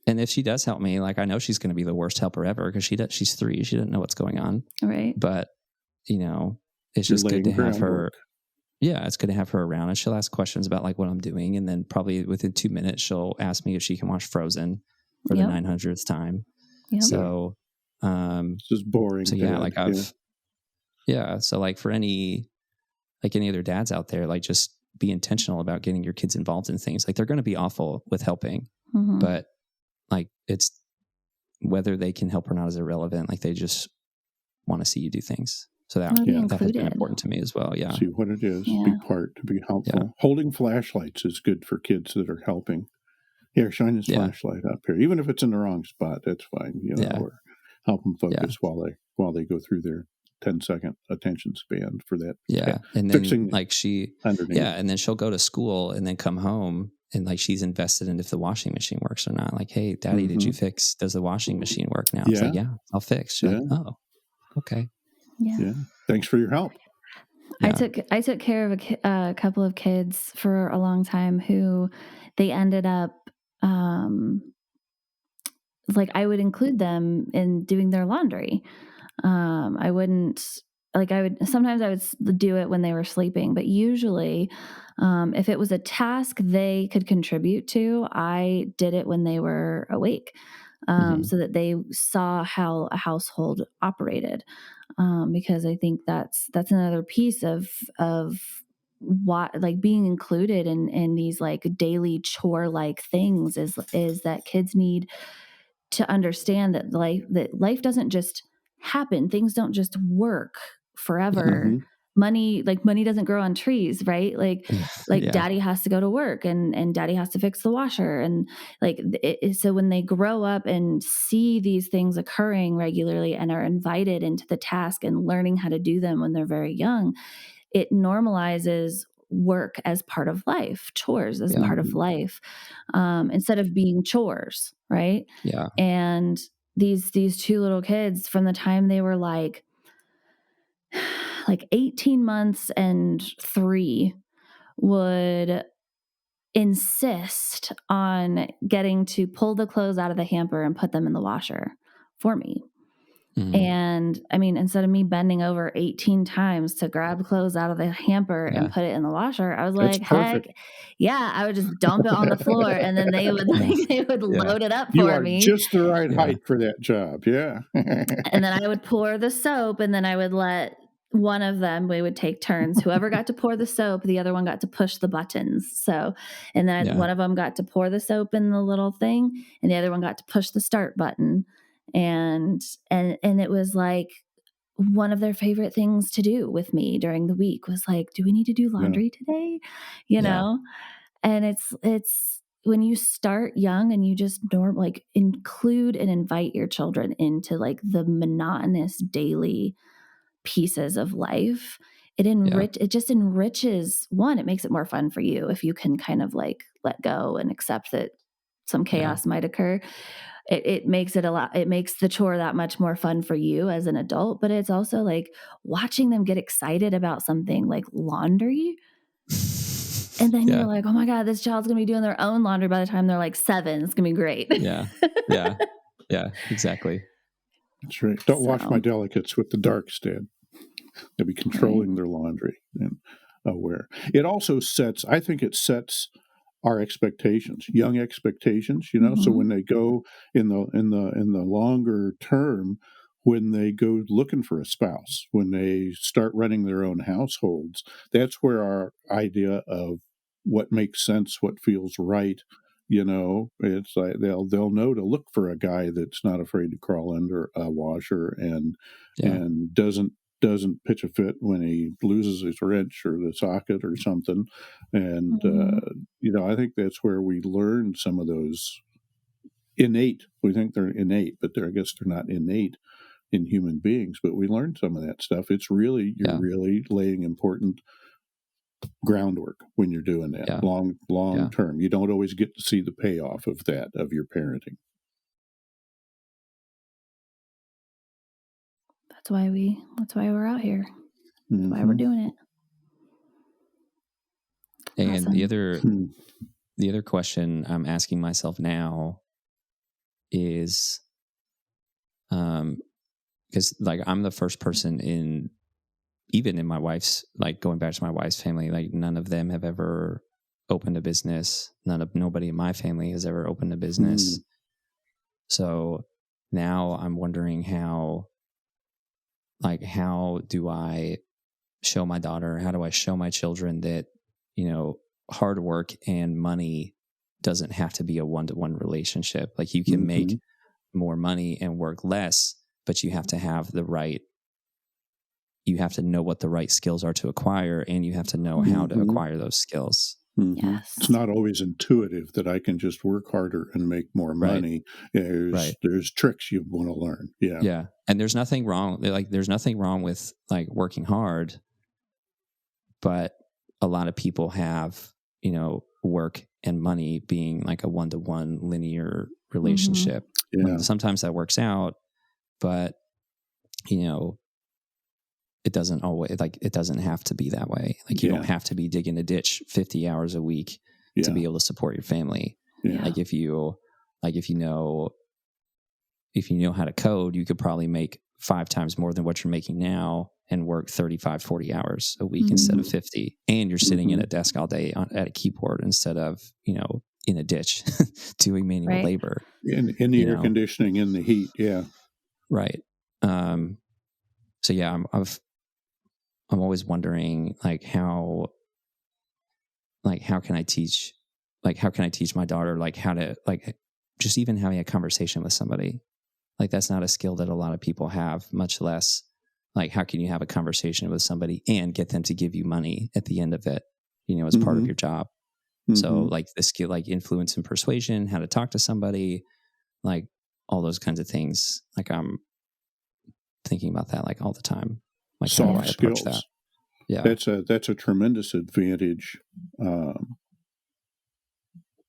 and if she does help me, like, I know she's going to be the worst helper ever because she's 3. She doesn't know what's going on. Right. But, it's just good to have her. Yeah. It's good to have her around, and she'll ask questions about like what I'm doing. And then probably within 2 minutes, she'll ask me if she can watch Frozen for the 900th time. Yep. So, it's just boring. So yeah, like so like for any other dads out there, like just be intentional about getting your kids involved in things. Like they're going to be awful with helping, but like it's whether they can help or not is irrelevant. Like they just want to see you do things. So that has been important to me as well. Yeah. See what it is, be part, to be helpful. Yeah. Holding flashlights is good for kids that are helping. Here, shine this flashlight up here. Even if it's in the wrong spot, that's fine. Or help them focus while they go through their 10-second attention span for that. Yeah. And then like and then she'll go to school and then come home and like she's invested in if the washing machine works or not. Like, hey, Daddy, does the washing machine work now? It's like, yeah, I'll fix. She's like, oh, okay. Yeah. Thanks for your help. Yeah. I took care of a couple of kids for a long time who they ended up like I would include them in doing their laundry. Sometimes I would do it when they were sleeping, but usually if it was a task they could contribute to, I did it when they were awake. So that they saw how a household operated. Because I think that's another piece of what, like, being included in these like daily chore like things is that kids need to understand that life doesn't just happen. Things don't just work forever. Money doesn't grow on trees, right? Like Daddy has to go to work and Daddy has to fix the washer. And like, so when they grow up and see these things occurring regularly and are invited into the task and learning how to do them when they're very young, it normalizes work as part of life, chores as part of life, instead of being chores. Right. Yeah. And these 2 little kids, from the time they were like like 18 months and 3 would insist on getting to pull the clothes out of the hamper and put them in the washer for me. And I mean, instead of me bending over 18 times to grab clothes out of the hamper and put it in the washer, I was like, heck, yeah, I would just dump it on the floor, and then they would load it up You for are me. just the right height for that job. Yeah. And then I would pour the soap, and then I would let one of them, we would take turns. Whoever got to pour the soap, the other one got to push the buttons. So, and then one of them got to pour the soap in the little thing, and the other one got to push the start button. And it was like one of their favorite things to do with me during the week was like, do we need to do laundry today? You know? And it's when you start young and you just like include and invite your children into like the monotonous daily pieces of life, it just enriches. One, it makes it more fun for you if you can kind of like let go and accept that some chaos might occur. It makes it makes the chore that much more fun for you as an adult, but it's also like watching them get excited about something like laundry. And then you're like, oh my God, this child's going to be doing their own laundry by the time they're like 7. It's going to be great. Yeah, exactly. That's right. Don't wash my delicates with the dark stand. They'll be controlling their laundry and aware. It also sets our expectations, young expectations, so when they go in the longer term, when they go looking for a spouse, when they start running their own households, that's where our idea of what makes sense, what feels right, it's like they'll know to look for a guy that's not afraid to crawl under a washer and doesn't pitch a fit when he loses his wrench or the socket or something. And, I think that's where we learn some of those innate. We think they're innate, but I guess they're not innate in human beings, but we learn some of that stuff. It's really, you're really laying important groundwork when you're doing that long term. You don't always get to see the payoff of that, of your parenting. That's why we're out here. That's why we're doing it. And the other question I'm asking myself now is, because like I'm the first person even in my wife's, like going back to my wife's family, like none of them have ever opened a business. Nobody in my family has ever opened a business. So now I'm wondering how do I show my daughter, how do I show my children that, hard work and money doesn't have to be a one-to-one relationship. Like you can make more money and work less, but you have to have you have to know what the right skills are to acquire, and you have to know how to acquire those skills. Yes. It's not always intuitive that I can just work harder and make more money. There's tricks you want to learn. Yeah. And there's nothing wrong. There's nothing wrong with like working hard, but a lot of people have, work and money being like a one-to-one linear relationship. Sometimes that works out, but it doesn't always, it doesn't have to be that way. Like you don't have to be digging a ditch 50 hours a week to be able to support your family. Like if you know how to code, you could probably make 5 times more than what you're making now and work 35, 40 hours a week instead of 50. And you're sitting in a desk all day at a keyboard instead of, in a ditch doing manual labor. In the air conditioning, in the heat. Yeah. Right. So yeah, I'm always wondering how can I teach my daughter, how to, just even having a conversation with somebody. Like that's not a skill that a lot of people have, much less how can you have a conversation with somebody and get them to give you money at the end of it, as part of your job. So the skill, influence and persuasion, how to talk to somebody, all those kinds of things. I'm thinking about that all the time. Soft skills. That? Yeah. That's a tremendous advantage.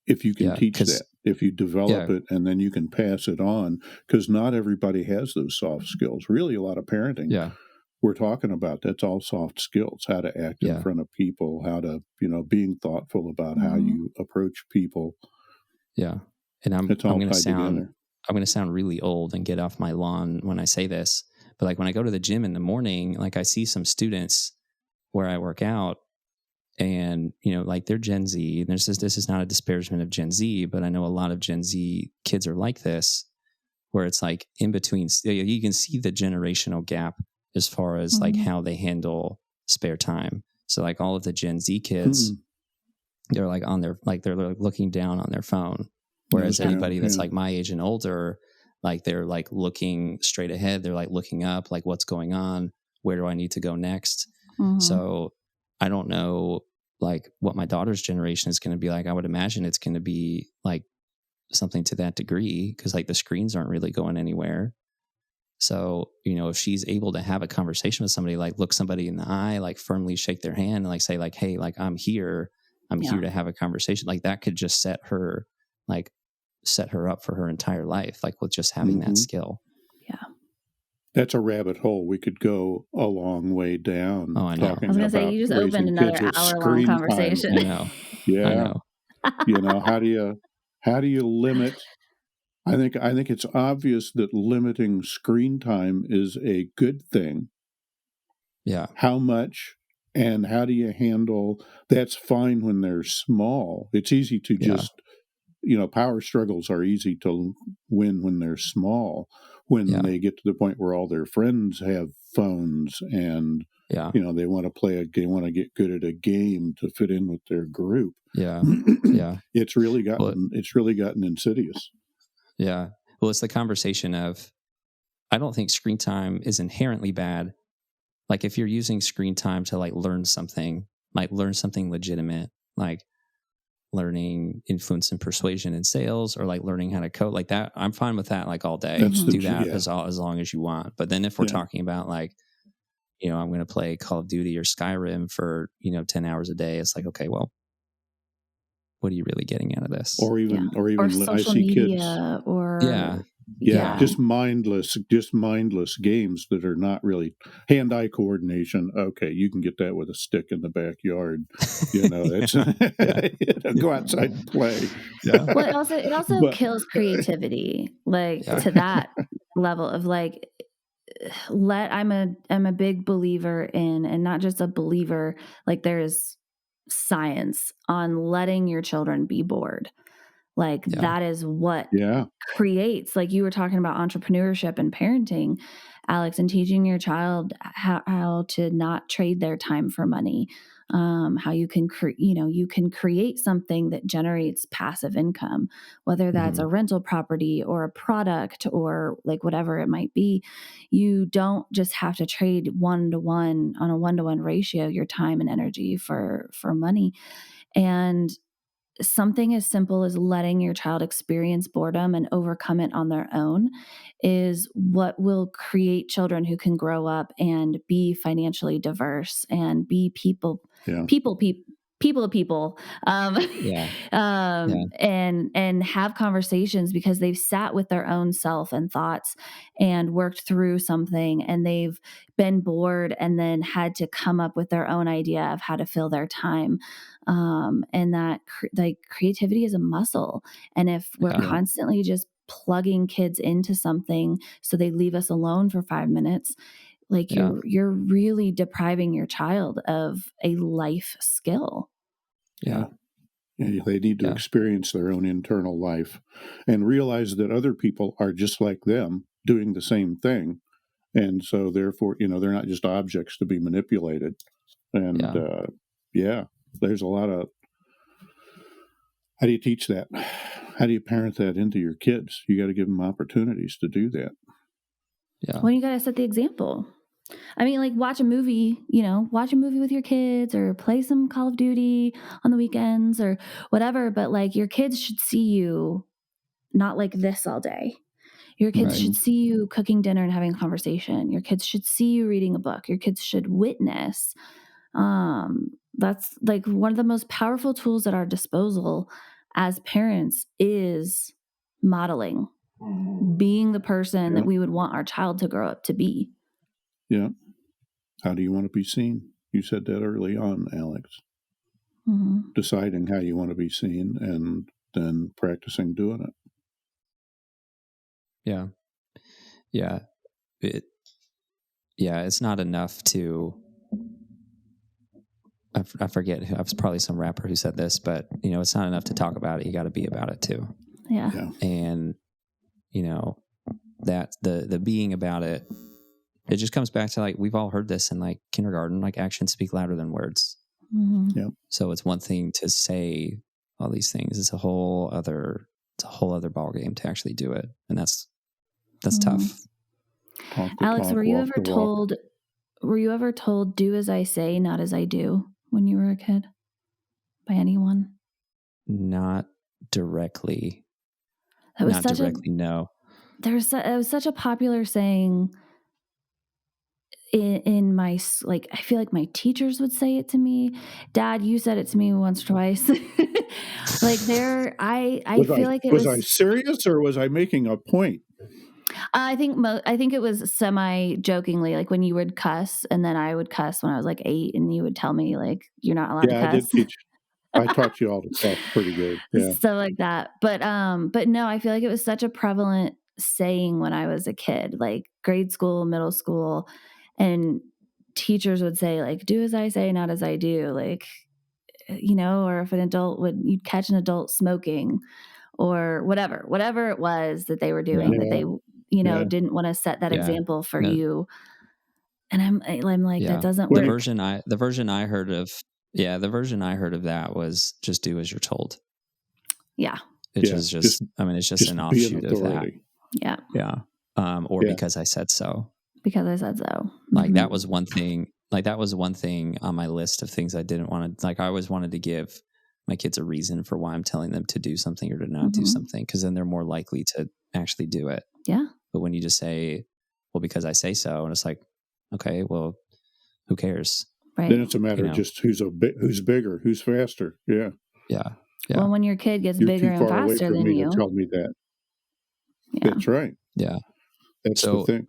If you can teach that, if you develop it and then you can pass it on, because not everybody has those soft skills. Really, a lot of parenting we're talking about. That's all soft skills, how to act in front of people, how to, being thoughtful about how you approach people. Yeah. And I'm going to sound really old and get off my lawn when I say this, but like when I go to the gym in the morning, like I see some students where I work out and, like they're Gen Z. This is not a disparagement of Gen Z, but I know a lot of Gen Z kids are like this, where it's like in between, you can see the generational gap as far as like how they handle spare time. So like all of the Gen Z kids, they're like on their, like they're looking down on their phone. Whereas anybody that's like my age and older, like they're like looking straight ahead. They're like looking up, like what's going on? Where do I need to go next? So I don't know like what my daughter's generation is going to be like. I would imagine it's going to be like something to that degree because like the screens aren't really going anywhere. So, if she's able to have a conversation with somebody, like look somebody in the eye, like firmly shake their hand and like say like, hey, like I'm here to have a conversation. Like that could just set her up for her entire life, like with just having that skill. Yeah. That's a rabbit hole we could go a long way down. Oh, I know. I was going to say, you just opened another hour-long conversation. I know. Yeah. I know. How do you limit? I think it's obvious that limiting screen time is a good thing. Yeah. How much and how do you handle? That's fine when they're small. It's easy to just, power struggles are easy to win when they're small. When they get to the point where all their friends have phones and they want to get good at a game to fit in with their group. Yeah. It's really gotten insidious. Yeah. Well, it's the conversation of, I don't think screen time is inherently bad. Like if you're using screen time to like learn something legitimate, like learning influence and persuasion in sales or like learning how to code like that, I'm fine with that like all day. Do that as long as you want. But then if we're talking about like, I'm going to play Call of Duty or Skyrim for, 10 hours a day, it's like, okay, well, what are you really getting out of this? Or even social I see media kids. Just mindless games that are not really hand-eye coordination. Okay, you can get that with a stick in the backyard. It's go outside and play. Yeah. Well, it also kills creativity, like to that level of like. I'm a big believer in, and not just a believer, like there's science on letting your children be bored. Like that is what creates, like you were talking about entrepreneurship and parenting, Alex, and teaching your child how to not trade their time for money. How you can create something that generates passive income, whether that's a rental property or a product or like whatever it might be. You don't just have to trade on a 1-to-1 ratio, your time and energy for money. And something as simple as letting your child experience boredom and overcome it on their own is what will create children who can grow up and be financially diverse and be people, and have conversations because they've sat with their own self and thoughts and worked through something, and they've been bored and then had to come up with their own idea of how to fill their time. And that like creativity is a muscle. And if we're constantly just plugging kids into something so they leave us alone for 5 minutes, like you're really depriving your child of a life skill. Yeah. They need to experience their own internal life and realize that other people are just like them doing the same thing. And so therefore, they're not just objects to be manipulated. And there's a lot of, how do you teach that? How do you parent that into your kids? You got to give them opportunities to do that. Yeah. Well, you got to set the example. I mean, like watch a movie with your kids or play some Call of Duty on the weekends or whatever. But like your kids should see you not like this all day. Your kids should see you cooking dinner and having a conversation. Your kids should see you reading a book. Your kids should witness. That's like one of the most powerful tools at our disposal as parents is modeling, being the person that we would want our child to grow up to be. Yeah. How do you want to be seen? You said that early on, Alex. Mm-hmm. Deciding how you want to be seen and then practicing doing it. Yeah. Yeah. It's not enough to, I forget, it was probably some rapper who said this, but, it's not enough to talk about it. You got to be about it too. Yeah. And, that the being about it, it just comes back to, like, we've all heard this in, like, kindergarten, like, actions speak louder than words. Mm-hmm. Yep. So it's one thing to say all these things. It's a whole other ball game to actually do it. And that's tough. Alex, were you ever told do as I say, not as I do when you were a kid by anyone? Not directly. No. It was such a popular saying in my, like, I feel like my teachers would say it to me. Dad, you said it to me once or twice. Like I feel like it was. Was I serious or was I making a point? I think it was semi-jokingly, like when you would cuss, and then I would cuss when I was like 8, and you would tell me, like, you're not allowed to cuss. I did teach. I taught you all to cuss pretty good. Yeah. Stuff like that. But no, I feel like it was such a prevalent saying when I was a kid, like grade school, middle school, and teachers would say, like, do as I say, not as I do. Like, or if you'd catch an adult smoking or whatever it was that they were doing, that they, didn't want to set that example for you. And I'm like, that doesn't work. The version I heard of that was just do as you're told. Yeah. Which is just it's just an offshoot of that. Yeah. Yeah. Because I said so. Because I said so. Like, that was one thing. Like, that was one thing on my list of things I didn't want to, like, I always wanted to give my kids a reason for why I'm telling them to do something or to not do something, because then they're more likely to actually do it. Yeah. But when you just say, well, because I say so, and it's like, okay, well, who cares? Right. Then it's a matter of just who's bigger, who's faster. Yeah. Yeah. Well, when your kid gets bigger and faster than you, tell me that. Yeah. That's right. Yeah. That's the thing.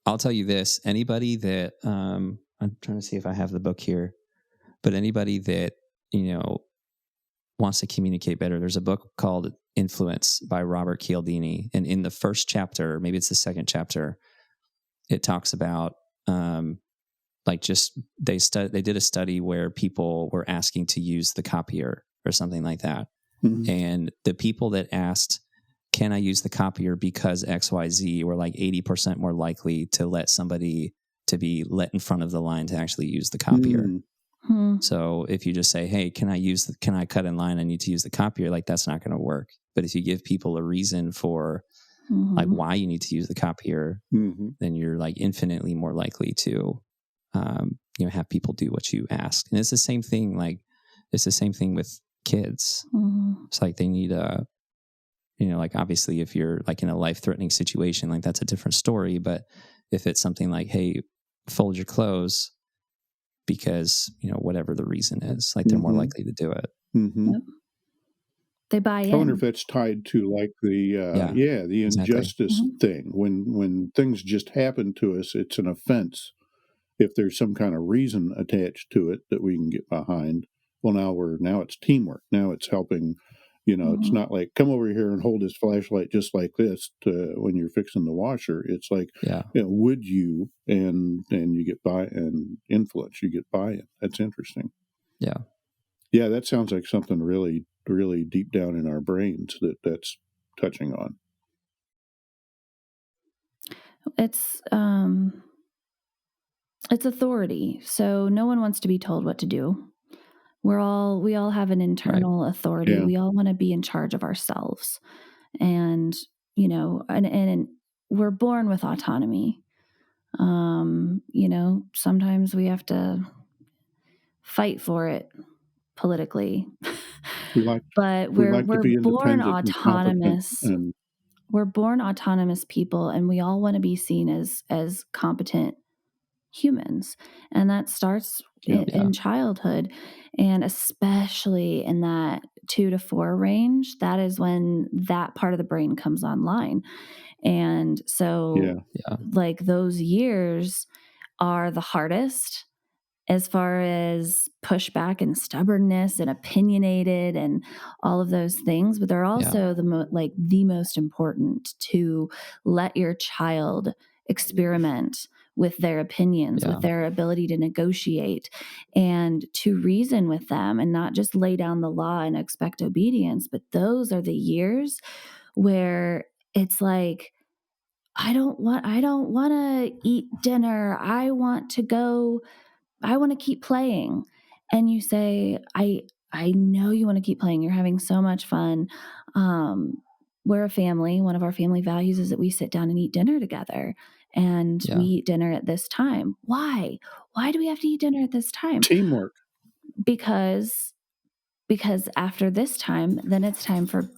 I'll tell you this: anybody that I'm trying to see if I have the book here, but anybody that wants to communicate better, there's a book called Influence by Robert Cialdini, and in the first chapter, maybe it's the second chapter, it talks about they did a study where people were asking to use the copier or something like that, and the people that asked, can I use the copier because XYZ, were like 80% more likely to let somebody to be let in front of the line to actually use the copier. So if you just say, hey, can I cut in line? I need to use the copier. Like, that's not going to work. But if you give people a reason for like why you need to use the copier, then you're like infinitely more likely to, have people do what you ask. And it's the same thing. Like, it's the same thing with kids. It's like they need like, obviously if you're like in a life-threatening situation, like, that's a different story. But if it's something like, hey, fold your clothes because, whatever the reason is, like, they're more likely to do it. Yep. They buy in. I wonder if that's tied to like the injustice thing. When things just happen to us, it's an offense. If there's some kind of reason attached to it that we can get behind, well, now it's teamwork. Now it's helping. It's not like, come over here and hold this flashlight just like this when you're fixing the washer. It's like, would you, and you get and influence, you get buy-in. That's interesting. Yeah. Yeah, that sounds like something really, really deep down in our brains that's touching on. It's authority. So no one wants to be told what to do. We all have an internal authority. Yeah. We all want to be in charge of ourselves. And, and we're born with autonomy. Sometimes we have to fight for it politically. But we're born autonomous. We're born autonomous people, and we all want to be seen as competent humans. And that starts in childhood, and especially in that 2 to 4 range. That is when that part of the brain comes online. And so like those years are the hardest as far as pushback and stubbornness and opinionated and all of those things, but they're also the most important, to let your child experiment with their opinions, with their ability to negotiate and to reason with them, and not just lay down the law and expect obedience. But those are the years where it's like, I don't want to eat dinner. I want to keep playing. And you say, I know you want to keep playing. You're having so much fun. We're a family. One of our family values is that we sit down and eat dinner together, and we eat dinner at this time. Why? Why do we have to eat dinner at this time? Teamwork. Because after this time, then it's time for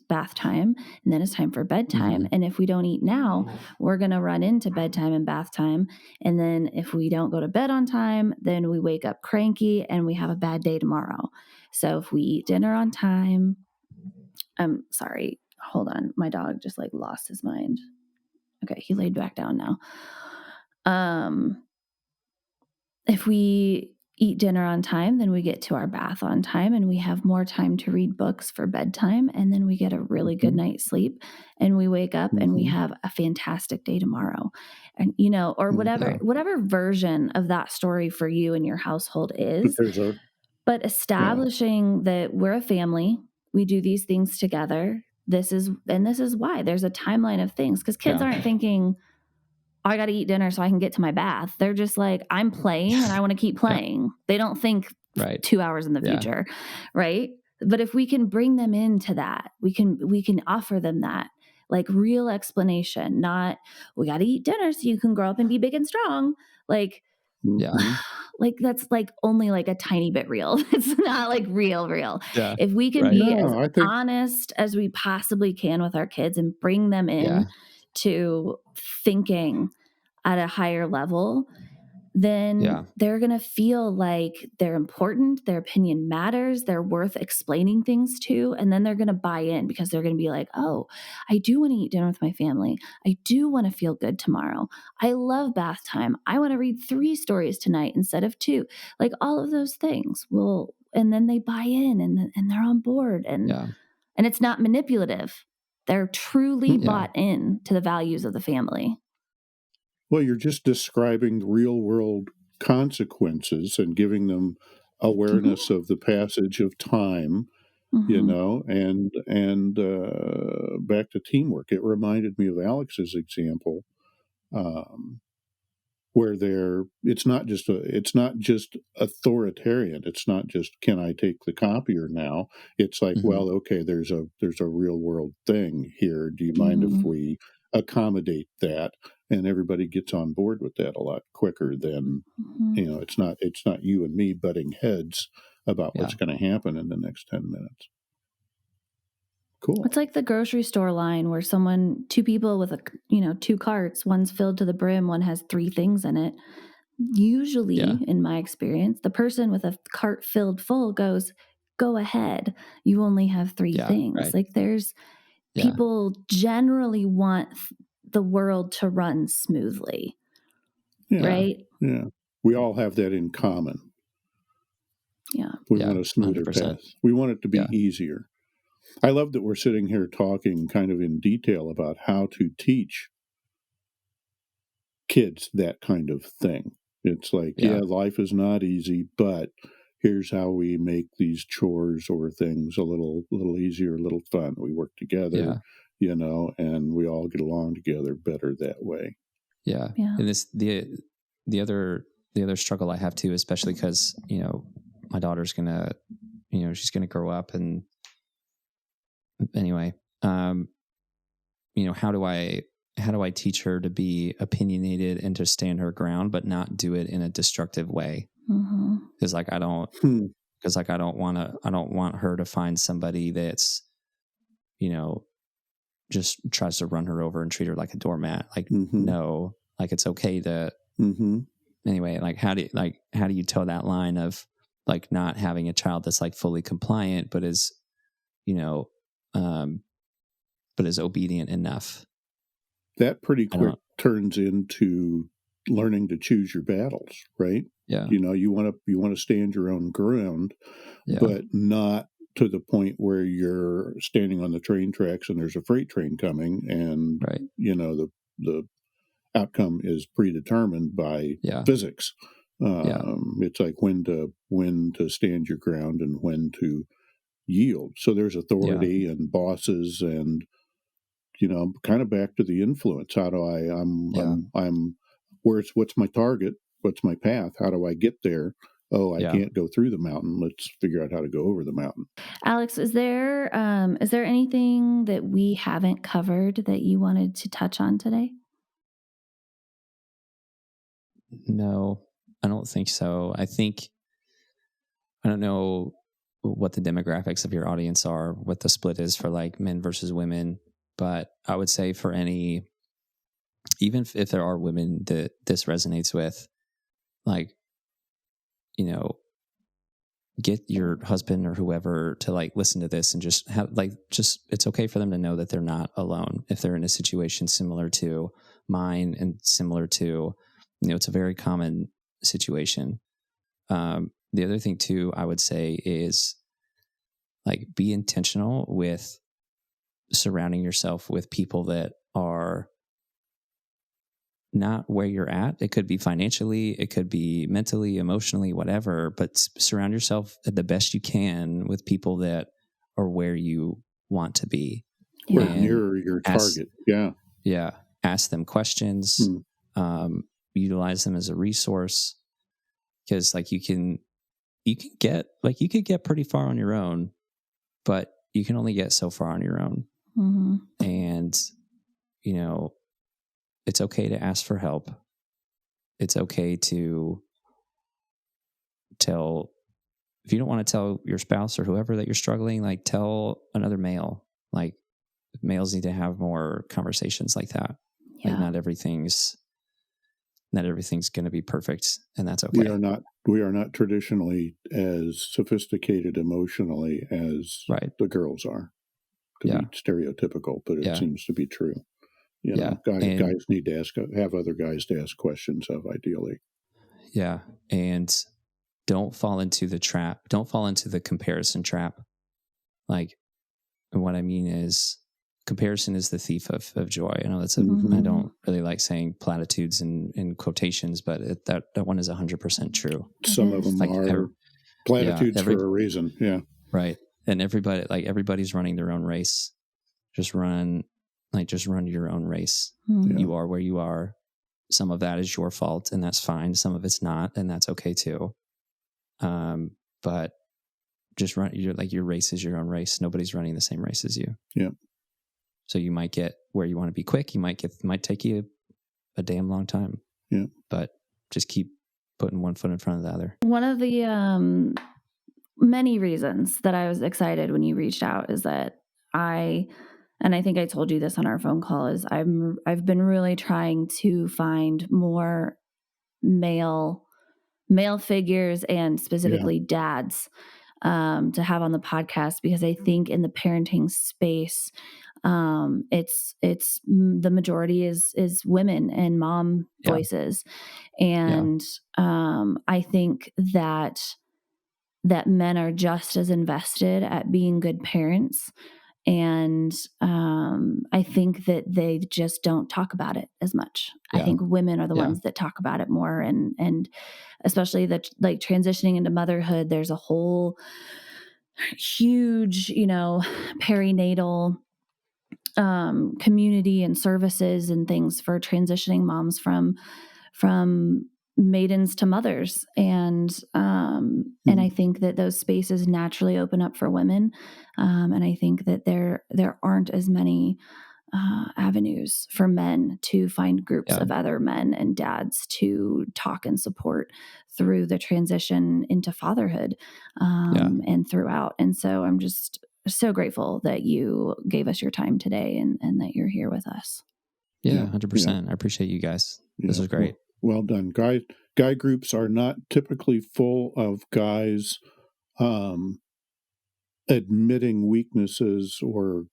bath time, and then it's time for bedtime. And if we don't eat now, we're going to run into bedtime and bath time. And then if we don't go to bed on time, then we wake up cranky and we have a bad day tomorrow. So if we eat dinner on time, I'm sorry, hold on. My dog just lost his mind. Okay. He laid back down now. If we eat dinner on time, then we get to our bath on time, and we have more time to read books for bedtime. And then we get a really good night's sleep, and we wake up and we have a fantastic day tomorrow. And, or whatever version of that story for you and your household is, but establishing that we're a family, we do these things together. This is why there's a timeline of things, because kids aren't thinking, I got to eat dinner so I can get to my bath. They're just like, I'm playing and I want to keep playing. They don't think 2 hours in the future. Right. But if we can bring them into that, we can offer them that real explanation, not we got to eat dinner so you can grow up and be big and strong. That's only a tiny bit real. It's not real. Yeah. If we can be as honest as we possibly can with our kids and bring them in to thinking at a higher level, then they're going to feel like they're important. Their opinion matters. They're worth explaining things to. And then they're going to buy in, because they're going to be like, oh, I do want to eat dinner with my family. I do want to feel good tomorrow. I love bath time. I want to read 3 stories tonight instead of 2. All of those things and then they buy in, and they're on board, and it's not manipulative. They're truly bought in to the values of the family. Well, you're just describing real world consequences and giving them awareness of the passage of time, and back to teamwork. It reminded me of Alex's example, where it's not just authoritarian. It's not just, can I take the copier now? It's like, well, okay, there's a real world thing here. Do you mind if we accommodate that? And everybody gets on board with that a lot quicker than, it's not you and me butting heads about what's going to happen in the next 10 minutes. Cool. It's like the grocery store line where 2 people with 2 carts, one's filled to the brim, one has 3 things in it. Usually, in my experience, the person with a cart filled full goes, go ahead. You only have 3 things. Right. There's people generally want the world to run smoothly. Right? Yeah. We all have that in common. Yeah. We want a smoother 100%. Path. We want it to be easier. I love that we're sitting here talking kind of in detail about how to teach kids that kind of thing. It's like, life is not easy, but here's how we make these chores or things a little easier, a little fun. We work together, and we all get along together better that way. Yeah. And the other struggle I have too, especially because, my daughter's gonna, she's gonna grow up, and anyway, how do I teach her to be opinionated and to stand her ground, but not do it in a destructive way? Because I don't want her to find somebody that's, just tries to run her over and treat her like a doormat. No, it's okay to, anyway, how do you toe that line of not having a child that's fully compliant, but is, but is obedient enough? That pretty quick turns into learning to choose your battles, right? Yeah. You want to stand your own ground, but not to the point where you're standing on the train tracks and there's a freight train coming, and right. The outcome is predetermined by physics. It's like when to stand your ground and when to yield. So there's authority and bosses, and kind of back to the influence. How do I'm what's my target? What's my path? How do I get there? Oh, I can't go through the mountain. Let's figure out how to go over the mountain. Alex, is there anything that we haven't covered that you wanted to touch on today? No, I don't think so. I don't know what the demographics of your audience are, what the split is for like men versus women, but I would say for even if there are women that this resonates with, like, get your husband or whoever to like listen to this and just have it's okay for them to know that they're not alone if they're in a situation similar to mine and similar to, it's a very common situation. The other thing too, I would say, is like be intentional with surrounding yourself with people that are not where you're at. It could be financially, it could be mentally, emotionally, whatever, but surround yourself the best you can with people that are where you want to be. Or near your target. Yeah. Ask them questions, utilize them as a resource, because like you could get pretty far on your own, but you can only get so far on your own. Mm-hmm. And, it's okay to ask for help. It's okay to if you don't want to tell your spouse or whoever that you're struggling, like tell another male. Like males need to have more conversations like that. Yeah. Like not everything's going to be perfect, and that's okay. We are not traditionally as sophisticated emotionally as the girls are. Could be stereotypical, but it seems to be true. Guys need to have other guys to ask questions of, ideally. Yeah, and don't fall into the trap. Don't fall into the comparison trap. Like, what I mean is, comparison is the thief of joy. I know that's I don't really like saying platitudes and quotations, but that one is 100% true. Some of them are platitudes for a reason. Yeah, right. And everybody's running their own race. Just run your own race. Mm-hmm. You are where you are. Some of that is your fault, and that's fine. Some of it's not, and that's okay too. But just run your race is your own race. Nobody's running the same race as you. Yeah. So you might get where you want to be quick. You might take you a damn long time. Yeah. But just keep putting one foot in front of the other. One of the many reasons that I was excited when you reached out is that and I think I told you this on our phone call, is I've been really trying to find more male figures, and specifically dads, to have on the podcast, because I think in the parenting space, it's the majority is women and mom voices. And I think that men are just as invested at being good parents. And I think that they just don't talk about it as much. I think women are the ones that talk about it more, and especially like transitioning into motherhood. There's a whole huge, perinatal community and services and things for transitioning moms from maidens to mothers, and I think that those spaces naturally open up for women, and I think that there aren't as many avenues for men to find groups of other men and dads to talk and support through the transition into fatherhood, and throughout. And so I'm just so grateful that you gave us your time today, and that you're here with us. 100%. I appreciate you guys. This was great. Well done. Guy groups are not typically full of guys admitting weaknesses or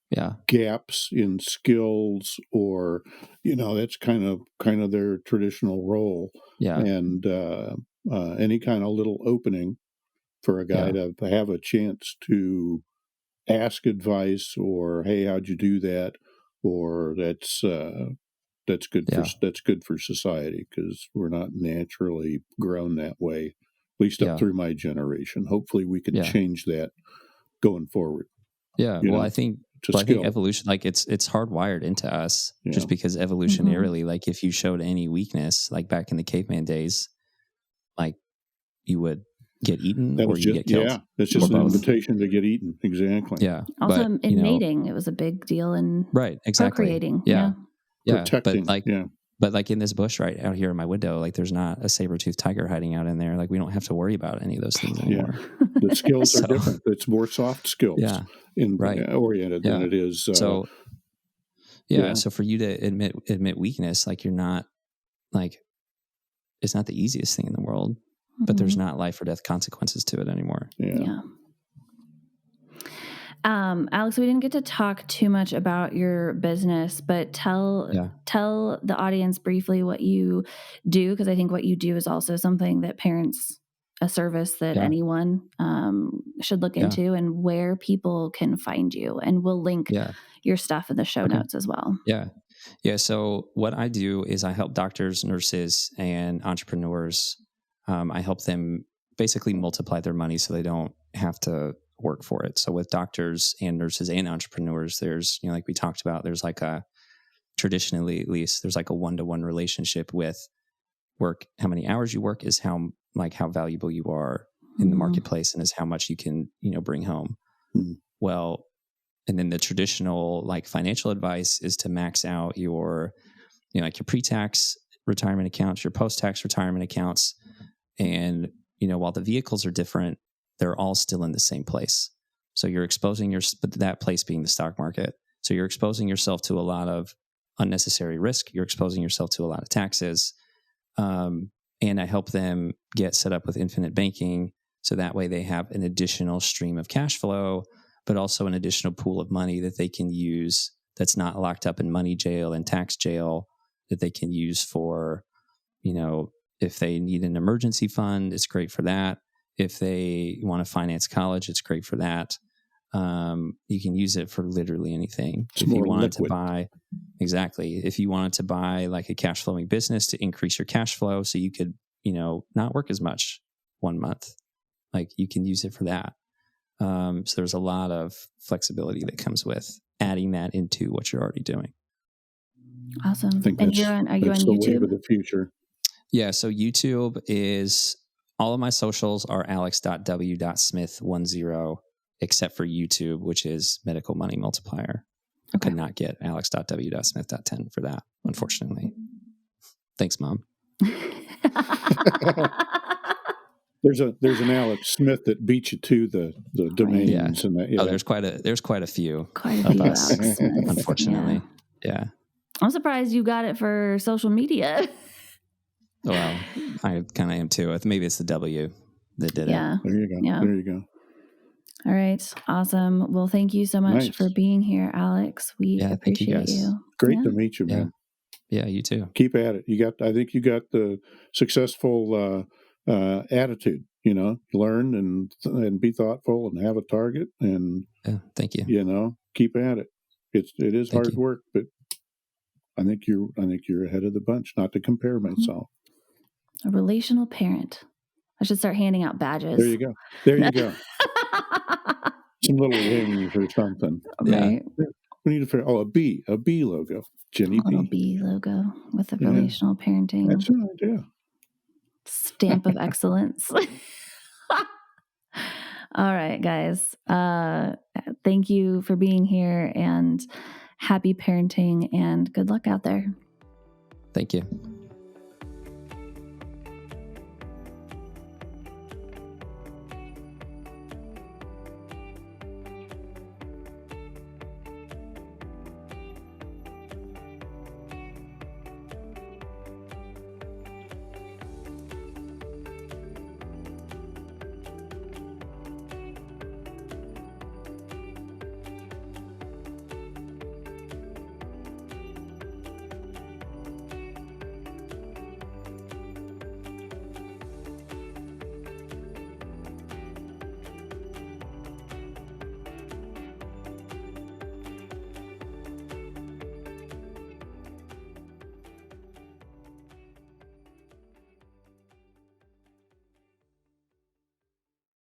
gaps in skills, or that's kind of their traditional role. And any kind of little opening for a guy to have a chance to ask advice, or hey, how'd you do that, or that's good for society, because we're not naturally grown that way, at least up through my generation. Hopefully we can change that going forward. I think evolution, like it's hardwired into us, just because evolutionarily, like if you showed any weakness, like back in the caveman days, like you would get eaten or you get killed. It's just an invitation to get eaten. Exactly. Also, in mating, it was a big deal in procreating. Protecting. But like in this bush right out here in my window, like there's not a saber-toothed tiger hiding out in there. Like we don't have to worry about any of those things anymore. The skills are different. It's more soft skills oriented than it is. So for you to admit weakness, like you're not, like it's not the easiest thing in the world, but there's not life or death consequences to it anymore. Alex, we didn't get to talk too much about your business, but tell the audience briefly what you do, because I think what you do is also something that a service that anyone should look into, and where people can find you. And we'll link your stuff in the show notes as well. Yeah. So what I do is I help doctors, nurses, and entrepreneurs. I help them basically multiply their money so they don't have to work for it. So with doctors and nurses and entrepreneurs, there's, like we talked about, there's like traditionally at least, there's like a 1-to-1 relationship with work. How many hours you work is how valuable you are in the marketplace, and is how much you can, bring home. Well, and then the traditional like financial advice is to max out your, like your pre-tax retirement accounts, your post-tax retirement accounts. And, while the vehicles are different, they're all still in the same place. So you're exposing that place being the stock market. So you're exposing yourself to a lot of unnecessary risk. You're exposing yourself to a lot of taxes. And I help them get set up with infinite banking. So that way they have an additional stream of cash flow, but also an additional pool of money that they can use that's not locked up in money jail and tax jail, that they can use for, if they need an emergency fund, it's great for that. If they want to finance college, it's great for that. You can use it for literally anything. If you wanted to buy, if you wanted to buy like a cash flowing business to increase your cash flow so you could, not work as much 1 month, like you can use it for that. So there's a lot of flexibility that comes with adding that into what you're already doing. Awesome. I think are you on YouTube? Wave of the future. Yeah. So YouTube is, all of my socials are alex.w.smith10, except for YouTube, which is Medical Money Multiplier. I could not get alex.w.smith10 for that, unfortunately. Thanks, Mom. There's an Alex Smith that beat you to the domains and that. Oh, there's quite a few. Quite a few us, Alex Smiths, unfortunately. Yeah. I'm surprised you got it for social media. Well, I kind of am too. Maybe it's the W that did it. There you go. Yeah. There you go. All right. Awesome. Well, thank you so much for being here, Alex. We appreciate you. Great to meet you, man. Yeah, you too. Keep at it. I think you got the successful attitude. Learn and be thoughtful and have a target, and thank you. Keep at it. It is hard work, but I think you're ahead of the bunch. Not to compare myself. A relational parent. I should start handing out badges. There you go. Some little rings or something. Right. Yeah. We need a B logo. Jenny B. A little B logo with a relational parenting. That's an idea. Stamp of excellence. All right, guys. Thank you for being here, and happy parenting, and good luck out there. Thank you.